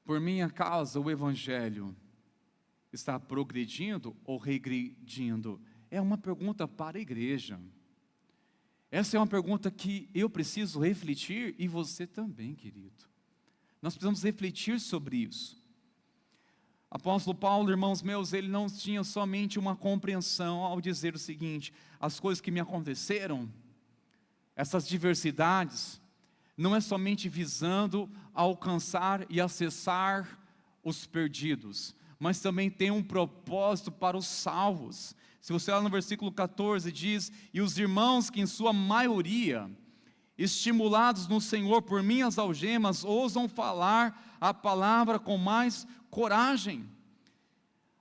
Por minha causa, o Evangelho está progredindo ou regredindo? É uma pergunta para a igreja. Essa é uma pergunta que eu preciso refletir, e você também, querido. Nós precisamos refletir sobre isso. Apóstolo Paulo, irmãos meus, ele não tinha somente uma compreensão ao dizer o seguinte: as coisas que me aconteceram, essas diversidades, não é somente visando alcançar e acessar os perdidos, mas também tem um propósito para os salvos. Se você olhar no versículo 14, diz: e os irmãos que em sua maioria, estimulados no Senhor por minhas algemas, ousam falar a palavra com mais coragem.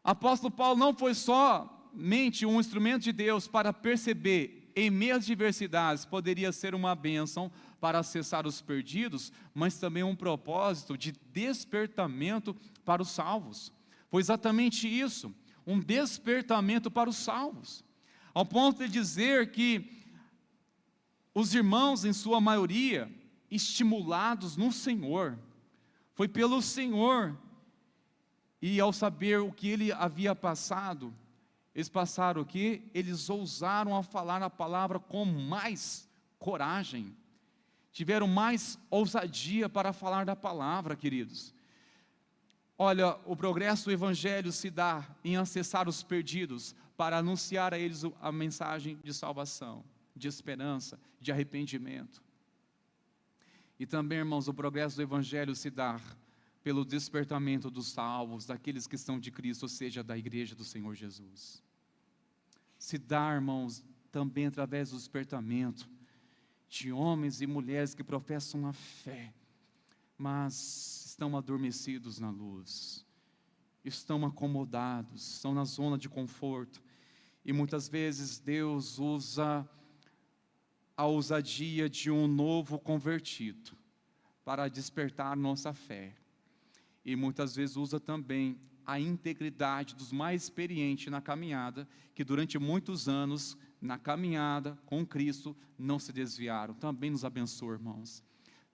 Apóstolo Paulo não foi somente um instrumento de Deus para perceber, em meio às diversidades, poderia ser uma bênção para acessar os perdidos, mas também um propósito de despertamento para os salvos. Foi exatamente isso, um despertamento para os salvos, ao ponto de dizer que os irmãos, em sua maioria, estimulados no Senhor, foi pelo Senhor, e ao saber o que ele havia passado, eles passaram o quê? Eles ousaram a falar a palavra com mais coragem, tiveram mais ousadia para falar da palavra, queridos. Olha, o progresso do Evangelho se dá em acessar os perdidos, para anunciar a eles a mensagem de salvação, de esperança, de arrependimento. E também, irmãos, o progresso do Evangelho se dá pelo despertamento dos salvos, daqueles que estão de Cristo, ou seja, da igreja do Senhor Jesus. Se dá, irmãos, também através do despertamento de homens e mulheres que professam a fé, mas estão adormecidos na luz, estão acomodados, estão na zona de conforto. E muitas vezes Deus usa a ousadia de um novo convertido para despertar nossa fé. E muitas vezes usa também a integridade dos mais experientes na caminhada, que durante muitos anos, na caminhada com Cristo, não se desviaram. Também nos abençoa, irmãos.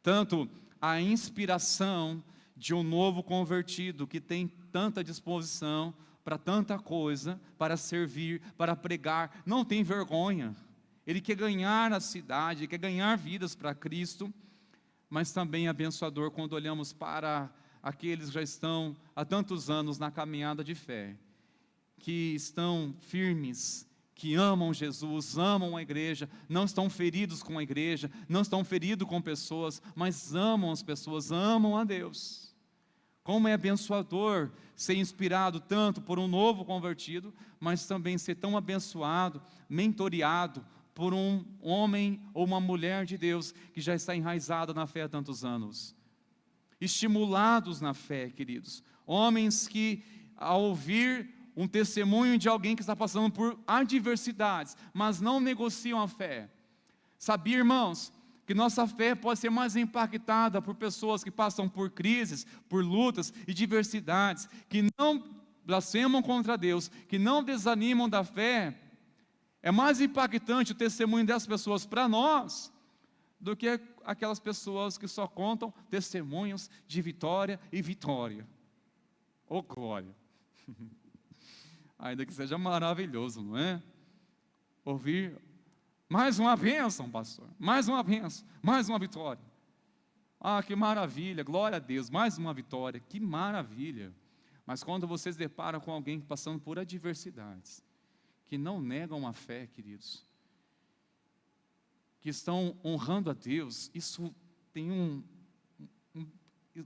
Tanto a inspiração de um novo convertido, que tem tanta disposição para tanta coisa, para servir, para pregar, não tem vergonha. Ele quer ganhar a cidade, quer ganhar vidas para Cristo, mas também é abençoador quando olhamos para aqueles que já estão há tantos anos na caminhada de fé, que estão firmes, que amam Jesus, amam a igreja, não estão feridos com a igreja, não estão feridos com pessoas, mas amam as pessoas, amam a Deus. Como é abençoador ser inspirado tanto por um novo convertido, mas também ser tão abençoado, mentoreado por um homem ou uma mulher de Deus que já está enraizado na fé há tantos anos. Estimulados na fé, queridos. Homens que, ao ouvir um testemunho de alguém que está passando por adversidades, mas não negociam a fé. Sabia, irmãos, que nossa fé pode ser mais impactada por pessoas que passam por crises, por lutas e diversidades, que não blasfemam contra Deus, que não desanimam da fé. É mais impactante o testemunho dessas pessoas para nós do que aquelas pessoas que só contam testemunhos de vitória e vitória. Oh, glória! Ainda que seja maravilhoso, não é? Ouvir mais uma bênção, pastor, mais uma bênção, mais uma vitória. Ah, que maravilha, glória a Deus, mais uma vitória, que maravilha. Mas quando vocês deparam com alguém passando por adversidades, que não negam a fé, queridos, que estão honrando a Deus, isso tem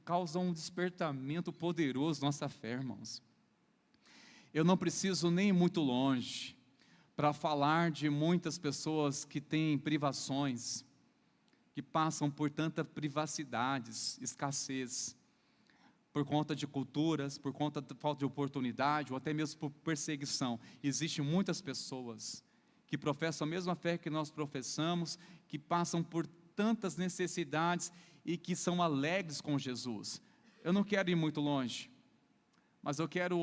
causa um despertamento poderoso na nossa fé, irmãos. Eu não preciso nem ir muito longe para falar de muitas pessoas que têm privações, que passam por tantas privacidades, escassez, por conta de culturas, por conta de falta de oportunidade, ou até mesmo por perseguição. Existem muitas pessoas que professam a mesma fé que nós professamos, que passam por tantas necessidades e que são alegres com Jesus. Eu não quero ir muito longe, mas eu quero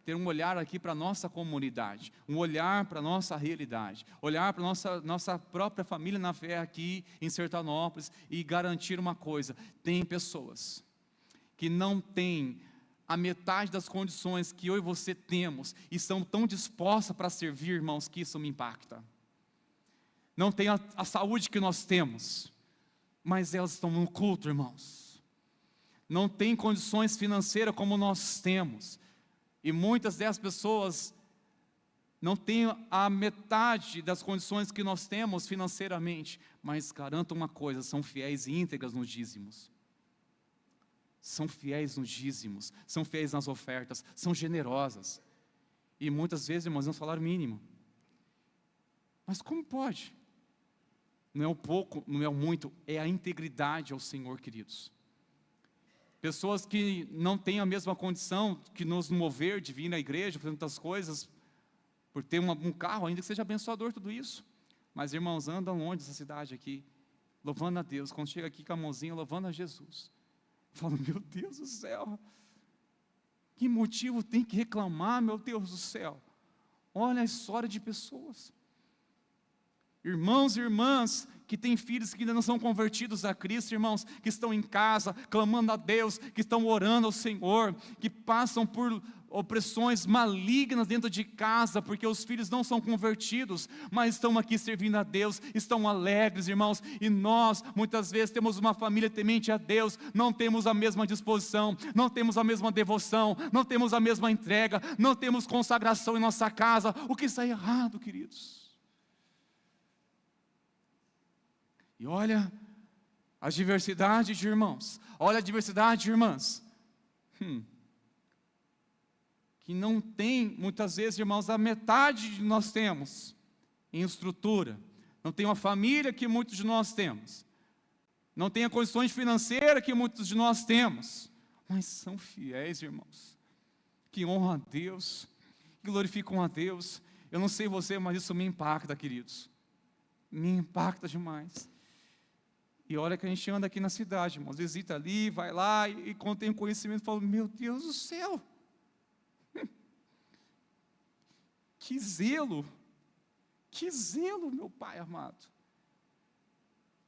ter um olhar aqui para a nossa comunidade, um olhar para a nossa realidade, olhar para a nossa própria família na fé aqui em Sertanópolis e garantir uma coisa: tem pessoas que não têm a metade das condições que eu e você temos e são tão dispostas para servir, irmãos, que isso me impacta. Não tem a saúde que nós temos, mas elas estão no culto, irmãos. Não tem condições financeiras como nós temos, e muitas dessas pessoas não têm a metade das condições que nós temos financeiramente, mas garanto uma coisa: são fiéis e íntegras nos dízimos. São fiéis nos dízimos, são fiéis nas ofertas, são generosas. E muitas vezes, irmãos, é um salário mínimo. Mas como pode? Não é o pouco, não é o muito, é a integridade ao Senhor, queridos. Pessoas que não têm a mesma condição que nos mover de vir na igreja, fazer tantas coisas, por ter um carro, ainda que seja abençoador tudo isso. Mas, irmãos, andam longe dessa cidade aqui, louvando a Deus. Quando chega aqui com a mãozinha, louvando a Jesus. Falo, meu Deus do céu, que motivo tem que reclamar, meu Deus do céu? Olha a história de pessoas, irmãos e irmãs, que têm filhos que ainda não são convertidos a Cristo, irmãos, que estão em casa, clamando a Deus, que estão orando ao Senhor, que passam por opressões malignas dentro de casa, porque os filhos não são convertidos, mas estão aqui servindo a Deus, estão alegres, irmãos, e nós, muitas vezes, temos uma família temente a Deus, não temos a mesma disposição, não temos a mesma devoção, não temos a mesma entrega, não temos consagração em nossa casa. O que está errado, queridos? E olha a diversidade de irmãos, olha a diversidade de irmãs, que não tem, muitas vezes, irmãos, a metade que nós temos em estrutura, não tem uma família que muitos de nós temos, não tem condições financeiras que muitos de nós temos, mas são fiéis, irmãos, que honram a Deus, que glorificam a Deus. Eu não sei você, mas isso me impacta, queridos, me impacta demais. E olha que a gente anda aqui na cidade, irmãos, visita ali, vai lá, e quando tem conhecimento, fala, meu Deus do céu, que zelo, meu Pai amado,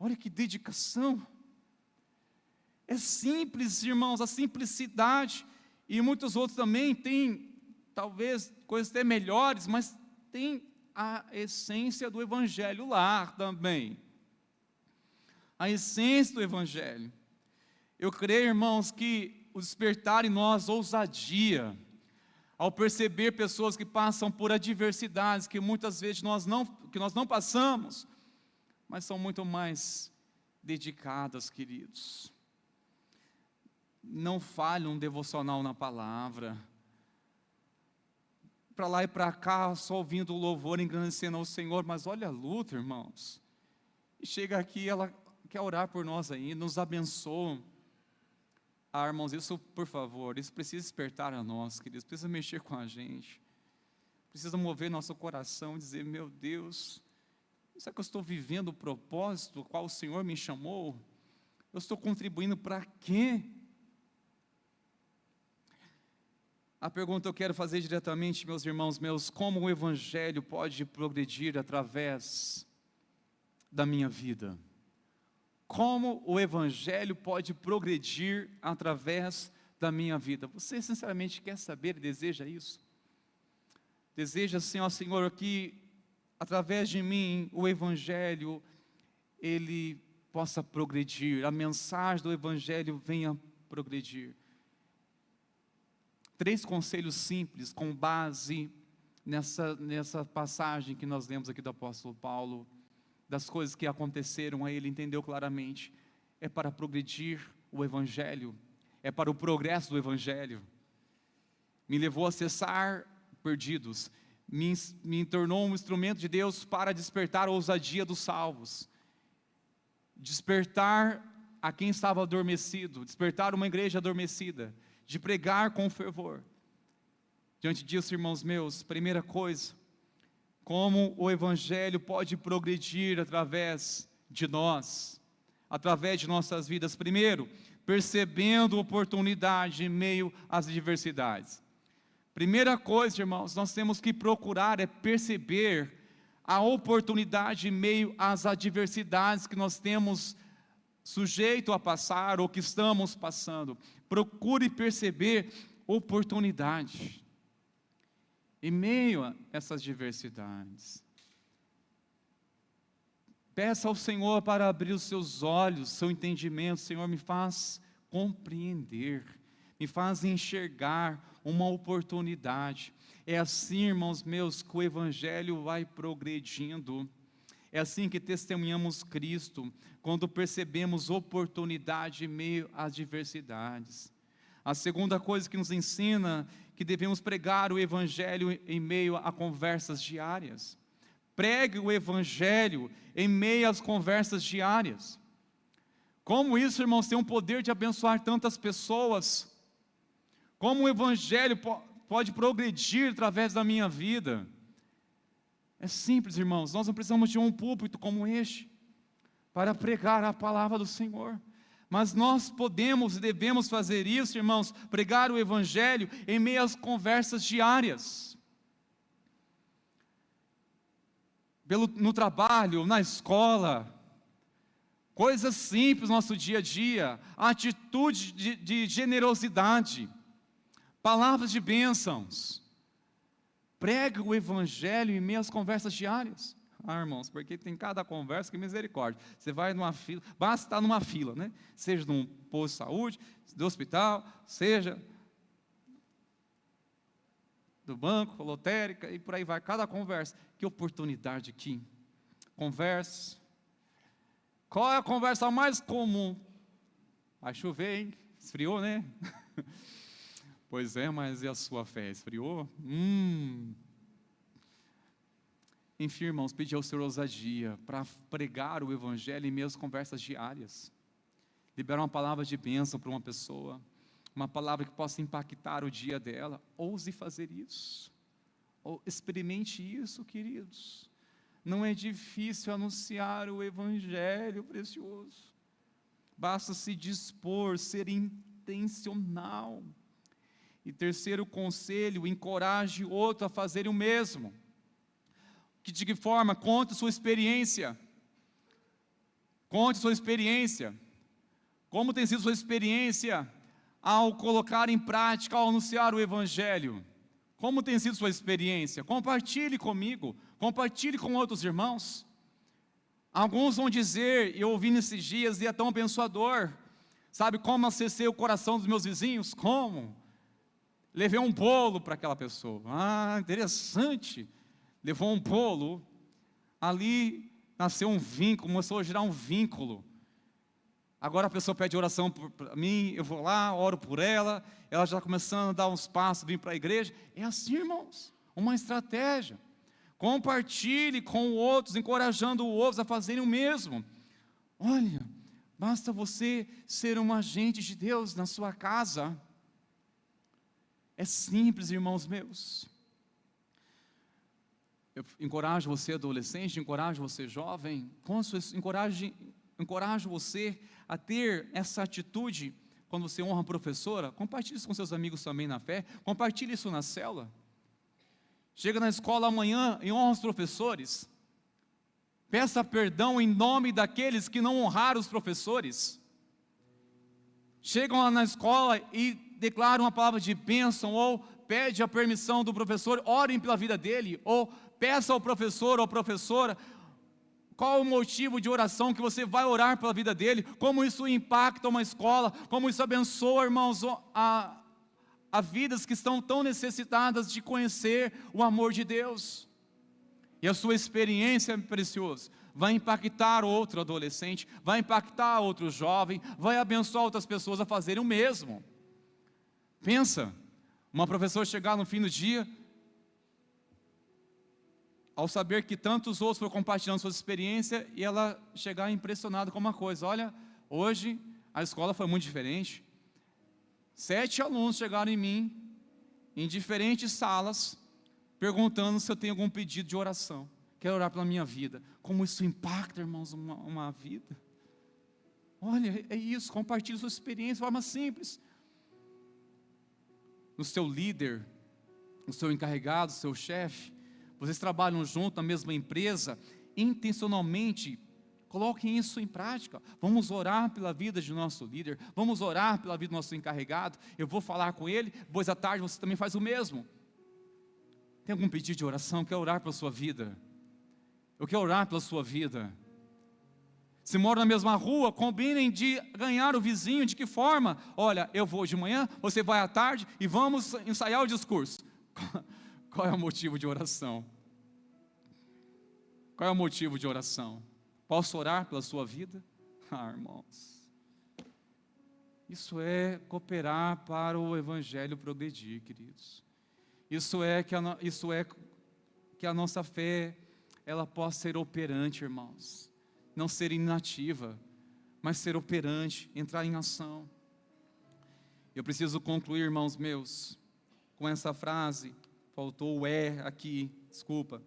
olha que dedicação. É simples, irmãos, a simplicidade, e muitos outros também têm, talvez, coisas até melhores, mas tem a essência do Evangelho lá também, a essência do Evangelho. Eu creio, irmãos, que o despertar em nós ousadia, ao perceber pessoas que passam por adversidades, que muitas vezes nós não passamos, mas são muito mais dedicadas, queridos. Não falhe um devocional na palavra, para lá e para cá, só ouvindo o louvor, engrandecendo ao Senhor, mas olha a luta, irmãos, e chega aqui, ela quer orar por nós ainda, nos abençoa. Irmãos, isso, por favor, isso precisa despertar a nós, queridos, precisa mexer com a gente, precisa mover nosso coração, dizer, meu Deus, será que eu estou vivendo o propósito ao qual o Senhor me chamou? Eu estou contribuindo para quê? A pergunta eu quero fazer diretamente, meus irmãos meus, como o Evangelho pode progredir através da minha vida? Como o Evangelho pode progredir através da minha vida? Você sinceramente quer saber e deseja isso? Deseja assim, ó Senhor, que através de mim o Evangelho, ele possa progredir, a mensagem do Evangelho venha progredir. 3 conselhos simples com base nessa passagem que nós lemos aqui do apóstolo Paulo, das coisas que aconteceram a ele, entendeu claramente, é para progredir o Evangelho, é para o progresso do Evangelho, me levou a cessar perdidos, me tornou um instrumento de Deus para despertar a ousadia dos salvos, despertar a quem estava adormecido, despertar uma igreja adormecida, de pregar com fervor. Diante disso, irmãos meus, primeira coisa, como o Evangelho pode progredir através de nós, através de nossas vidas. Primeiro, percebendo oportunidade em meio às adversidades. Primeira coisa, irmãos, nós temos que procurar é perceber a oportunidade em meio às adversidades que nós temos sujeito a passar ou que estamos passando. Procure perceber oportunidade em meio a essas diversidades. Peça ao Senhor para abrir os seus olhos, seu entendimento. Senhor, me faz compreender, me faz enxergar uma oportunidade. É assim, irmãos meus, que o Evangelho vai progredindo. É assim que testemunhamos Cristo, quando percebemos oportunidade em meio às diversidades. A segunda coisa que nos ensina, que devemos pregar o Evangelho em meio a conversas diárias. Pregue o Evangelho em meio às conversas diárias. Como isso, irmãos, tem um poder de abençoar tantas pessoas. Como o Evangelho pode progredir através da minha vida. É simples, irmãos, nós não precisamos de um púlpito como este para pregar a palavra do Senhor, mas nós podemos e devemos fazer isso, irmãos, pregar o Evangelho em meio às conversas diárias, no trabalho, na escola, coisas simples no nosso dia a dia, atitude de generosidade, palavras de bênçãos. Pregue o Evangelho em meio às conversas diárias. Irmãos, porque tem cada conversa que misericórdia. Você vai numa fila, basta estar numa fila, né? Seja num posto de saúde, do hospital, seja do banco, lotérica, e por aí vai, cada conversa. Que oportunidade aqui. Conversa. Qual é a conversa mais comum? Vai chover, hein? Esfriou, né? Pois é, mas e a sua fé? Esfriou? Enfim, irmãos, pedir ao Senhor ousadia para pregar o Evangelho em minhas conversas diárias. Liberar uma palavra de bênção para uma pessoa, uma palavra que possa impactar o dia dela. Ouse fazer isso. Ou experimente isso, queridos. Não é difícil anunciar o Evangelho precioso. Basta se dispor, ser intencional. E terceiro conselho, encoraje o outro a fazer o mesmo. De que forma? Conte sua experiência. Conte sua experiência. Como tem sido sua experiência ao colocar em prática, ao anunciar o Evangelho? Como tem sido sua experiência? Compartilhe comigo, compartilhe com outros irmãos. Alguns vão dizer, eu ouvi nesses dias e é tão abençoador. Sabe como acessei o coração dos meus vizinhos? Como? Levei um bolo para aquela pessoa. Ah, interessante. Levou um bolo, ali nasceu um vínculo, começou a gerar um vínculo. Agora a pessoa pede oração para mim, eu vou lá, oro por ela, ela já está começando a dar uns passos, vir para a igreja. É assim, irmãos, uma estratégia. Compartilhe com outros, encorajando outros a fazerem o mesmo. Olha, basta você ser um agente de Deus na sua casa. É simples, irmãos meus. Eu encorajo você, adolescente, encorajo você, jovem, encorajo você a ter essa atitude quando você honra a professora. Compartilhe isso com seus amigos também na fé, compartilhe isso na célula. Chega na escola amanhã e honra os professores. Peça perdão em nome daqueles que não honraram os professores. Chegam lá na escola e declaram uma palavra de bênção, ou pede a permissão do professor, orem pela vida dele, ou peça ao professor ou professora qual o motivo de oração que você vai orar pela vida dele, como isso impacta uma escola, como isso abençoa, irmãos, a vidas que estão tão necessitadas de conhecer o amor de Deus. E a sua experiência, preciosa, vai impactar outro adolescente, vai impactar outro jovem, vai abençoar outras pessoas a fazerem o mesmo. Pensa, uma professora chegar no fim do dia, ao saber que tantos outros foram compartilhando sua experiência, e ela chegar impressionada com uma coisa: olha, hoje a escola foi muito diferente. 7 alunos chegaram em mim, em diferentes salas, perguntando se eu tenho algum pedido de oração. Quero orar pela minha vida. Como isso impacta, irmãos, uma vida. Olha, é isso, compartilhe sua experiência de forma simples. No seu líder, no seu encarregado, seu chefe, vocês trabalham junto na mesma empresa, intencionalmente, coloquem isso em prática. Vamos orar pela vida de nosso líder, vamos orar pela vida do nosso encarregado. Eu vou falar com ele, depois à tarde você também faz o mesmo. Tem algum pedido de oração? Quer orar pela sua vida? Eu quero orar pela sua vida. Se moram na mesma rua, combinem de ganhar o vizinho. De que forma? Olha, eu vou de manhã, você vai à tarde e vamos ensaiar o discurso. Qual é o motivo de oração? Qual é o motivo de oração? Posso orar pela sua vida? Ah, irmãos, isso é cooperar para o Evangelho progredir, queridos. Isso é que a nossa fé, ela possa ser operante, irmãos. Não ser inativa, mas ser operante, entrar em ação. Eu preciso concluir, irmãos meus, com essa frase. Faltou o aqui, desculpa.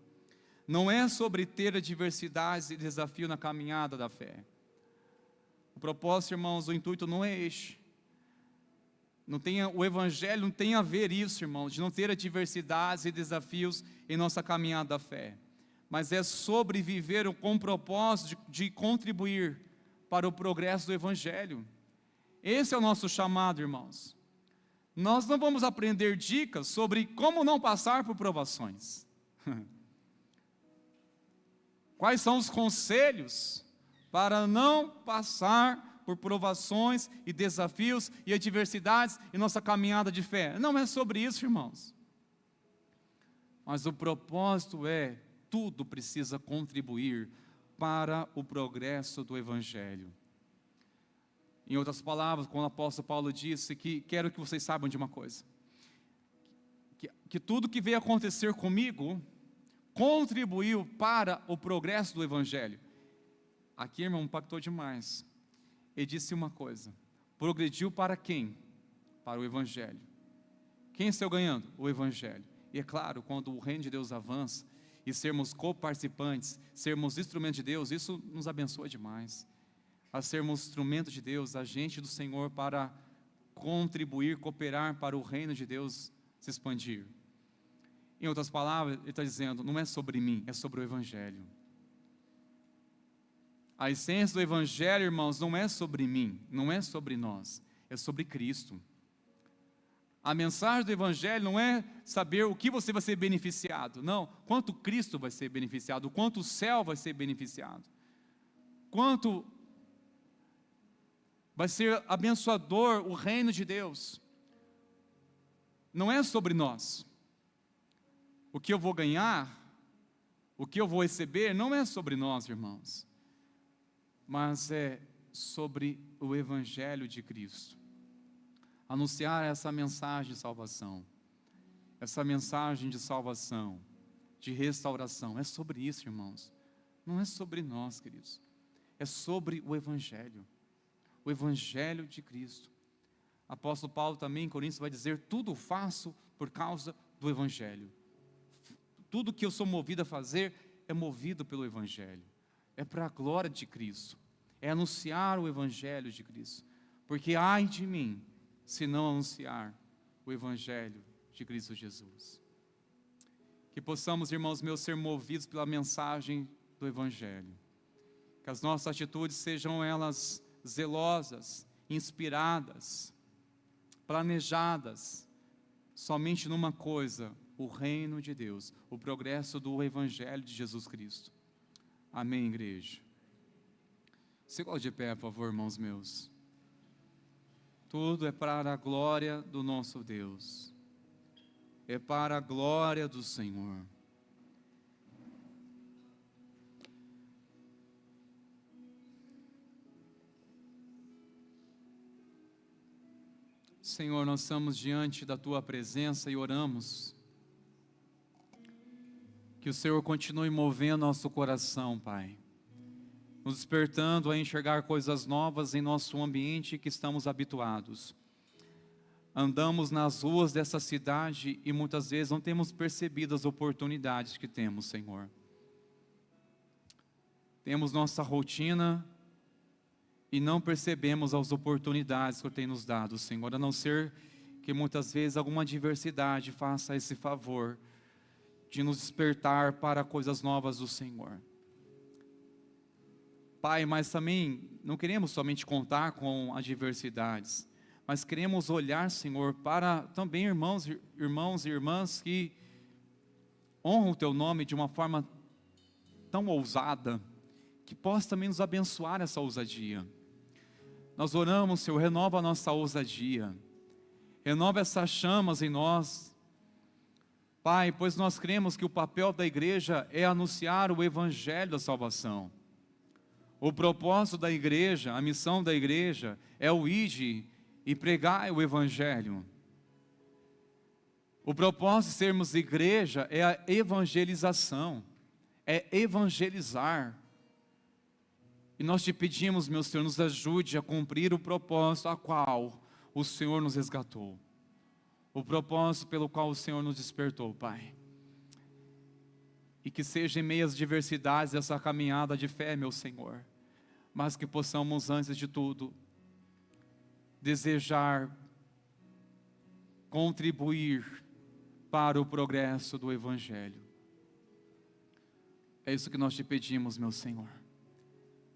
Não é sobre ter adversidades e desafio na caminhada da fé. O propósito, irmãos, o intuito não é este. O Evangelho não tem a ver isso, irmãos, de não ter adversidades e desafios em nossa caminhada da fé. Mas é sobre viver com o propósito de contribuir para o progresso do Evangelho. Esse é o nosso chamado, irmãos. Nós não vamos aprender dicas sobre como não passar por provações. Quais são os conselhos para não passar por provações e desafios e adversidades em nossa caminhada de fé? Não é sobre isso, irmãos. Mas o propósito é: tudo precisa contribuir para o progresso do Evangelho. Em outras palavras, quando o apóstolo Paulo disse que quero que vocês saibam de uma coisa, que tudo que veio acontecer comigo contribuiu para o progresso do Evangelho. Aqui, irmão, impactou demais. Ele disse uma coisa: progrediu para quem? Para o Evangelho. Quem saiu ganhando? O Evangelho. E é claro, quando o reino de Deus avança, e sermos coparticipantes, sermos instrumentos de Deus, isso nos abençoa demais. A sermos instrumento de Deus, agente do Senhor para contribuir, cooperar para o reino de Deus se expandir. Em outras palavras, ele está dizendo, não é sobre mim, é sobre o Evangelho. A essência do Evangelho, irmãos, não é sobre mim, não é sobre nós, é sobre Cristo. A mensagem do Evangelho não é saber o que você vai ser beneficiado, não, quanto Cristo vai ser beneficiado, quanto o céu vai ser beneficiado, quanto vai ser abençoador o reino de Deus. Não é sobre nós. O que eu vou ganhar, o que eu vou receber, não é sobre nós, irmãos, mas é sobre o Evangelho de Cristo. Anunciar essa mensagem de salvação, essa mensagem de salvação, de restauração, é sobre isso, irmãos. Não é sobre nós, queridos, é sobre o Evangelho de Cristo. Apóstolo Paulo também em Coríntios vai dizer, tudo faço por causa do Evangelho. Tudo que eu sou movido a fazer é movido pelo Evangelho, é para a glória de Cristo, é anunciar o Evangelho de Cristo, porque ai de mim, se não anunciar o Evangelho de Cristo Jesus. Que possamos, irmãos meus, ser movidos pela mensagem do Evangelho, que as nossas atitudes sejam elas zelosas, inspiradas, planejadas, somente numa coisa, o reino de Deus, o progresso do Evangelho de Jesus Cristo. Amém, igreja? Se coloque de pé, por favor, irmãos meus. Tudo é para a glória do nosso Deus, é para a glória do Senhor. Senhor, nós estamos diante da Tua presença e oramos que o Senhor continue movendo nosso coração, Pai, nos despertando a enxergar coisas novas em nosso ambiente que estamos habituados. Andamos nas ruas dessa cidade e muitas vezes não temos percebido as oportunidades que temos, Senhor. Temos nossa rotina e não percebemos as oportunidades que o tem nos dado, Senhor, a não ser que muitas vezes alguma adversidade faça esse favor de nos despertar para coisas novas do Senhor. Pai, mas também não queremos somente contar com adversidades, mas queremos olhar, Senhor, para também irmãos e irmãs que honram o Teu nome de uma forma tão ousada, que possa também nos abençoar essa ousadia. Nós oramos, Senhor, renova a nossa ousadia, renova essas chamas em nós, Pai, pois nós cremos que o papel da igreja é anunciar o Evangelho da salvação. O propósito da igreja, a missão da igreja é o ide e pregar o Evangelho. O propósito de sermos igreja é a evangelização, é evangelizar. E nós te pedimos, meu Senhor, nos ajude a cumprir o propósito a qual o Senhor nos resgatou. O propósito pelo qual o Senhor nos despertou, Pai. E que seja em meio às diversidades dessa caminhada de fé, meu Senhor, mas que possamos, antes de tudo, desejar contribuir para o progresso do Evangelho. É isso que nós te pedimos, meu Senhor,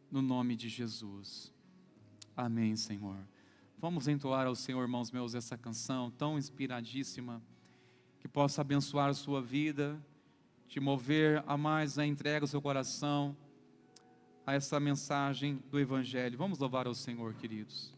no nome de Jesus. Amém, Senhor. Vamos entoar ao Senhor, irmãos meus, essa canção tão inspiradíssima, que possa abençoar a sua vida, te mover a mais a entrega do seu coração a essa mensagem do Evangelho. Vamos louvar ao Senhor, queridos.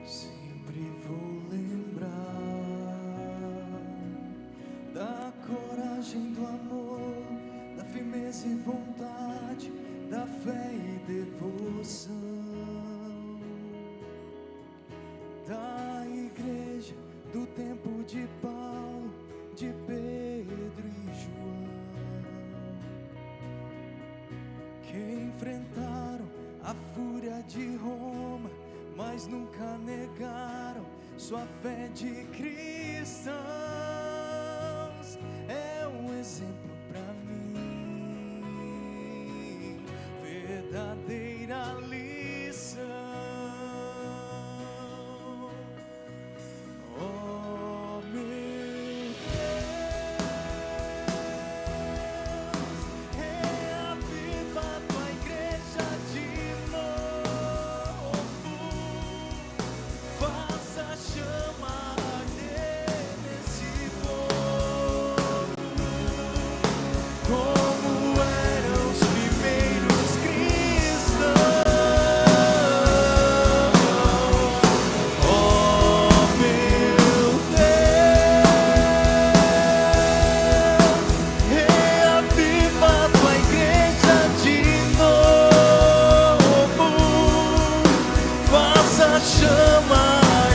Sempre vou lembrar da coragem, do amor, da firmeza e vontade, da enfrentaram a fúria de Roma, mas nunca negaram sua fé de cristãos. É um exemplo pra mim, verdadeira lição. Oh meu Deus, reaviva tua igreja de novo, faça a chama arder nesse povo, como eram os primeiros cristãos. Oh meu Deus, reaviva tua igreja de novo, faça a chama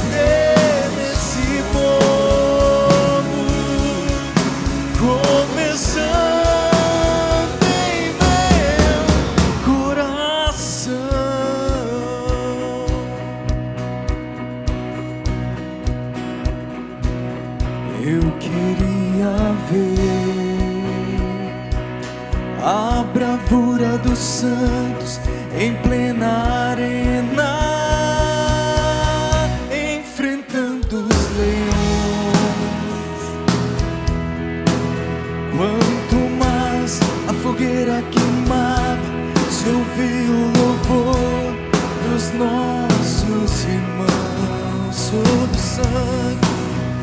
arder nesse povo, começando em meu coração. Eu queria ver a bravura dos santos em plena arena, enfrentando os leões. Quanto mais a fogueira queimava, se ouvia o louvor dos nossos irmãos.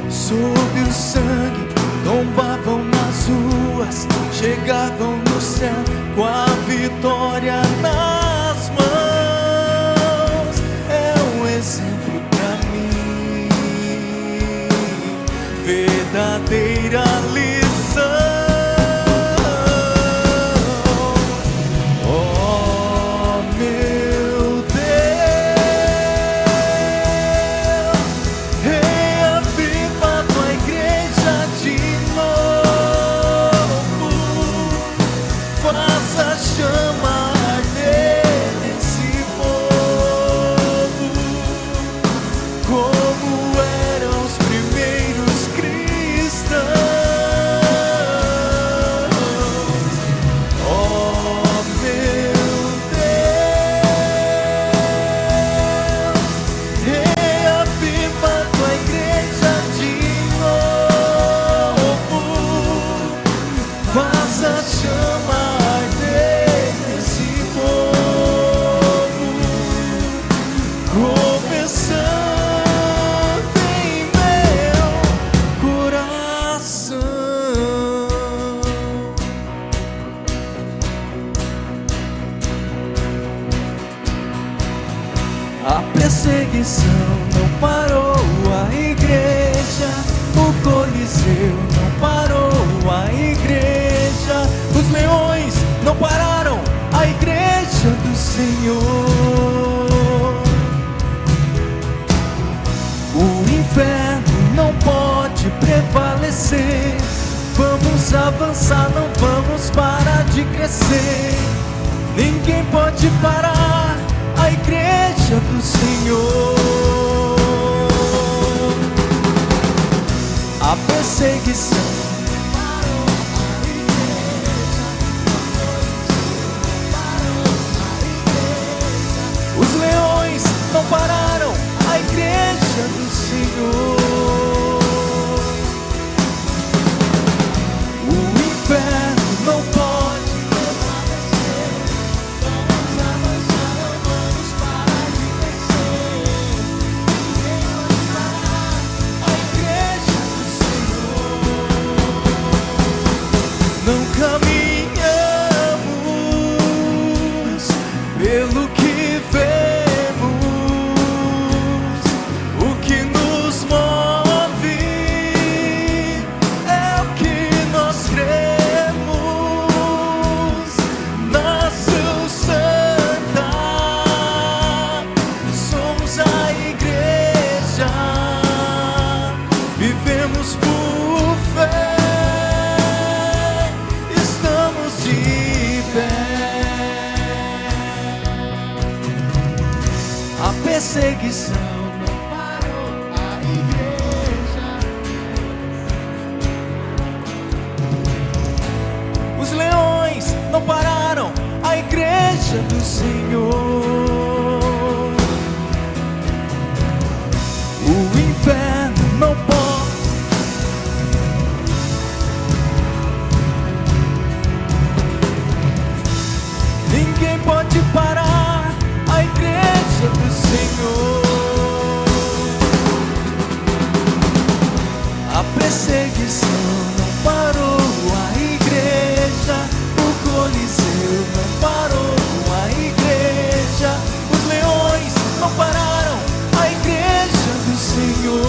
Sob o sangue, tombavam nas ruas, chegavam no céu com a vitória nas mãos. É um exemplo pra mim, verdadeira lição. Oh meu Deus, reaviva tua igreja de novo, faça a chama arder nesse povo, como eram os primeiros cristãos. Oh meu Deus, reaviva tua igreja de novo, faça a chama arder nesse povo, começando em meu coração. A perseguição não parou a igreja, o Coliseu não parou a igreja, os leões não pararam a igreja do Senhor. O inferno não pode prevalecer. Vamos avançar, não vamos parar de crescer. Ninguém pode parar a igreja do Senhor. A perseguição os leões não pararam a igreja do Senhor. O inferno não pode prevalecer. Vamos avançar, não vamos parar de crescer. Ninguém pode parar a igreja do Senhor. perseguição não parou a igreja. Os leões não pararam a igreja do Senhor. O inferno não pode. Ninguém pode parar a igreja do Senhor. A perseguição não parou a igreja. O Coliseu não parou a igreja. Os leões não pararam a igreja do Senhor.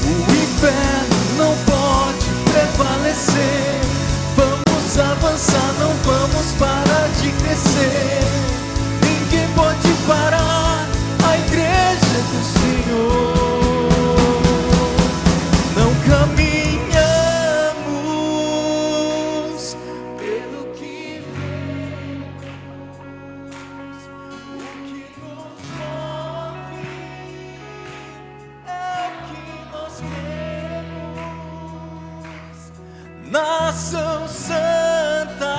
O inferno não pode prevalecer. Vamos avançar, não vamos parar de crescer. Ninguém pode parar a igreja do Senhor. Não caminhamos pelo que vemos, o que nos move é o que nós temos. Nação Santa,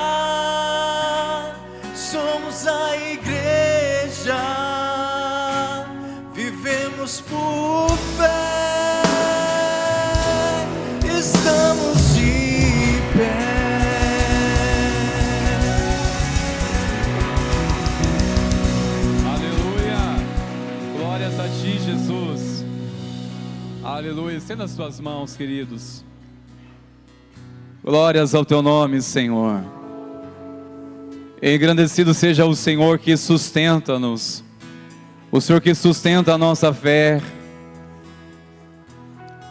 somos a igreja, vivemos por fé, estamos de pé. Aleluia! Glórias a ti, Jesus. Aleluia! Estenda as suas mãos, queridos. Glórias ao teu nome, Senhor. Engrandecido seja o Senhor que sustenta-nos, o Senhor que sustenta a nossa fé,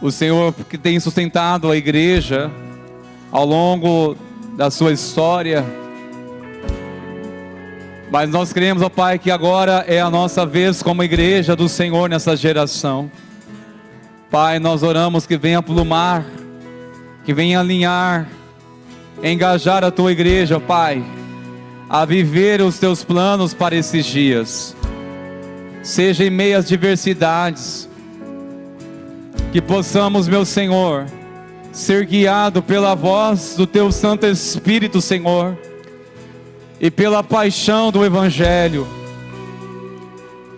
o Senhor que tem sustentado a igreja ao longo da sua história. Mas nós cremos, ó Pai, que agora é a nossa vez como igreja do Senhor nessa geração. Pai, nós oramos que venha plumar, que venha alinhar, engajar a tua igreja, Pai, a viver os teus planos para esses dias. Seja em meio às diversidades, que possamos, meu Senhor, ser guiado pela voz do teu Santo Espírito, Senhor, e pela paixão do Evangelho.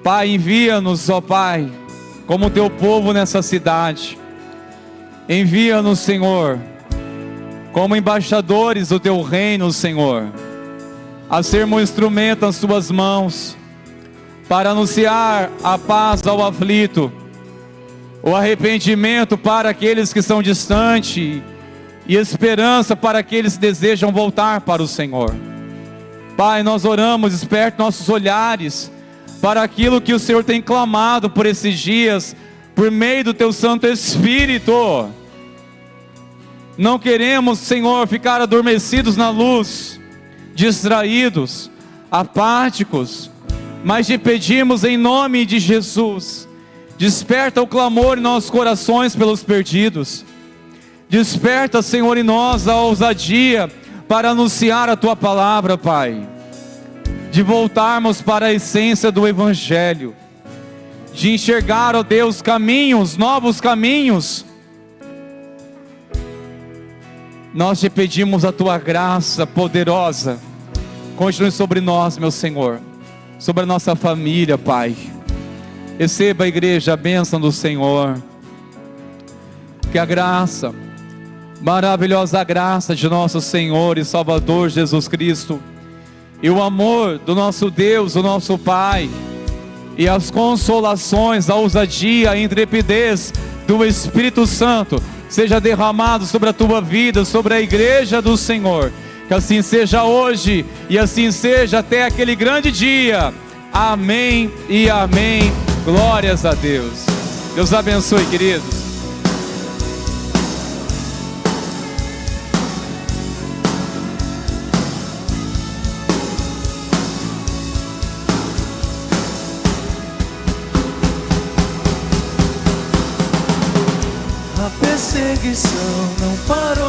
Pai, envia-nos, ó Pai, como teu povo nessa cidade. Envia-nos, Senhor, como embaixadores do teu reino, Senhor, a sermos instrumento nas tuas mãos, para anunciar a paz ao aflito, o arrependimento para aqueles que são distantes, e esperança para aqueles que desejam voltar para o Senhor. Pai, nós oramos, desperte nossos olhares para aquilo que o Senhor tem clamado por esses dias, por meio do teu Santo Espírito. Não queremos, Senhor, ficar adormecidos na luz, distraídos, apáticos, mas te pedimos em nome de Jesus, desperta o clamor em nossos corações pelos perdidos. Desperta, Senhor, em nós a ousadia para anunciar a tua palavra, Pai, de voltarmos para a essência do Evangelho, de enxergar, ó Deus, caminhos, novos caminhos. Nós te pedimos a tua graça poderosa, continue sobre nós, meu Senhor, sobre a nossa família, Pai. Receba, a igreja, a bênção do Senhor. Que a graça, maravilhosa graça de nosso Senhor e Salvador Jesus Cristo, e o amor do nosso Deus, o nosso Pai, e as consolações, a ousadia, a intrepidez do Espírito Santo seja derramado sobre a tua vida, sobre a igreja do Senhor. Que assim seja hoje e assim seja até aquele grande dia. Amém e amém. Glórias a Deus. Deus abençoe, queridos. A perseguição não parou.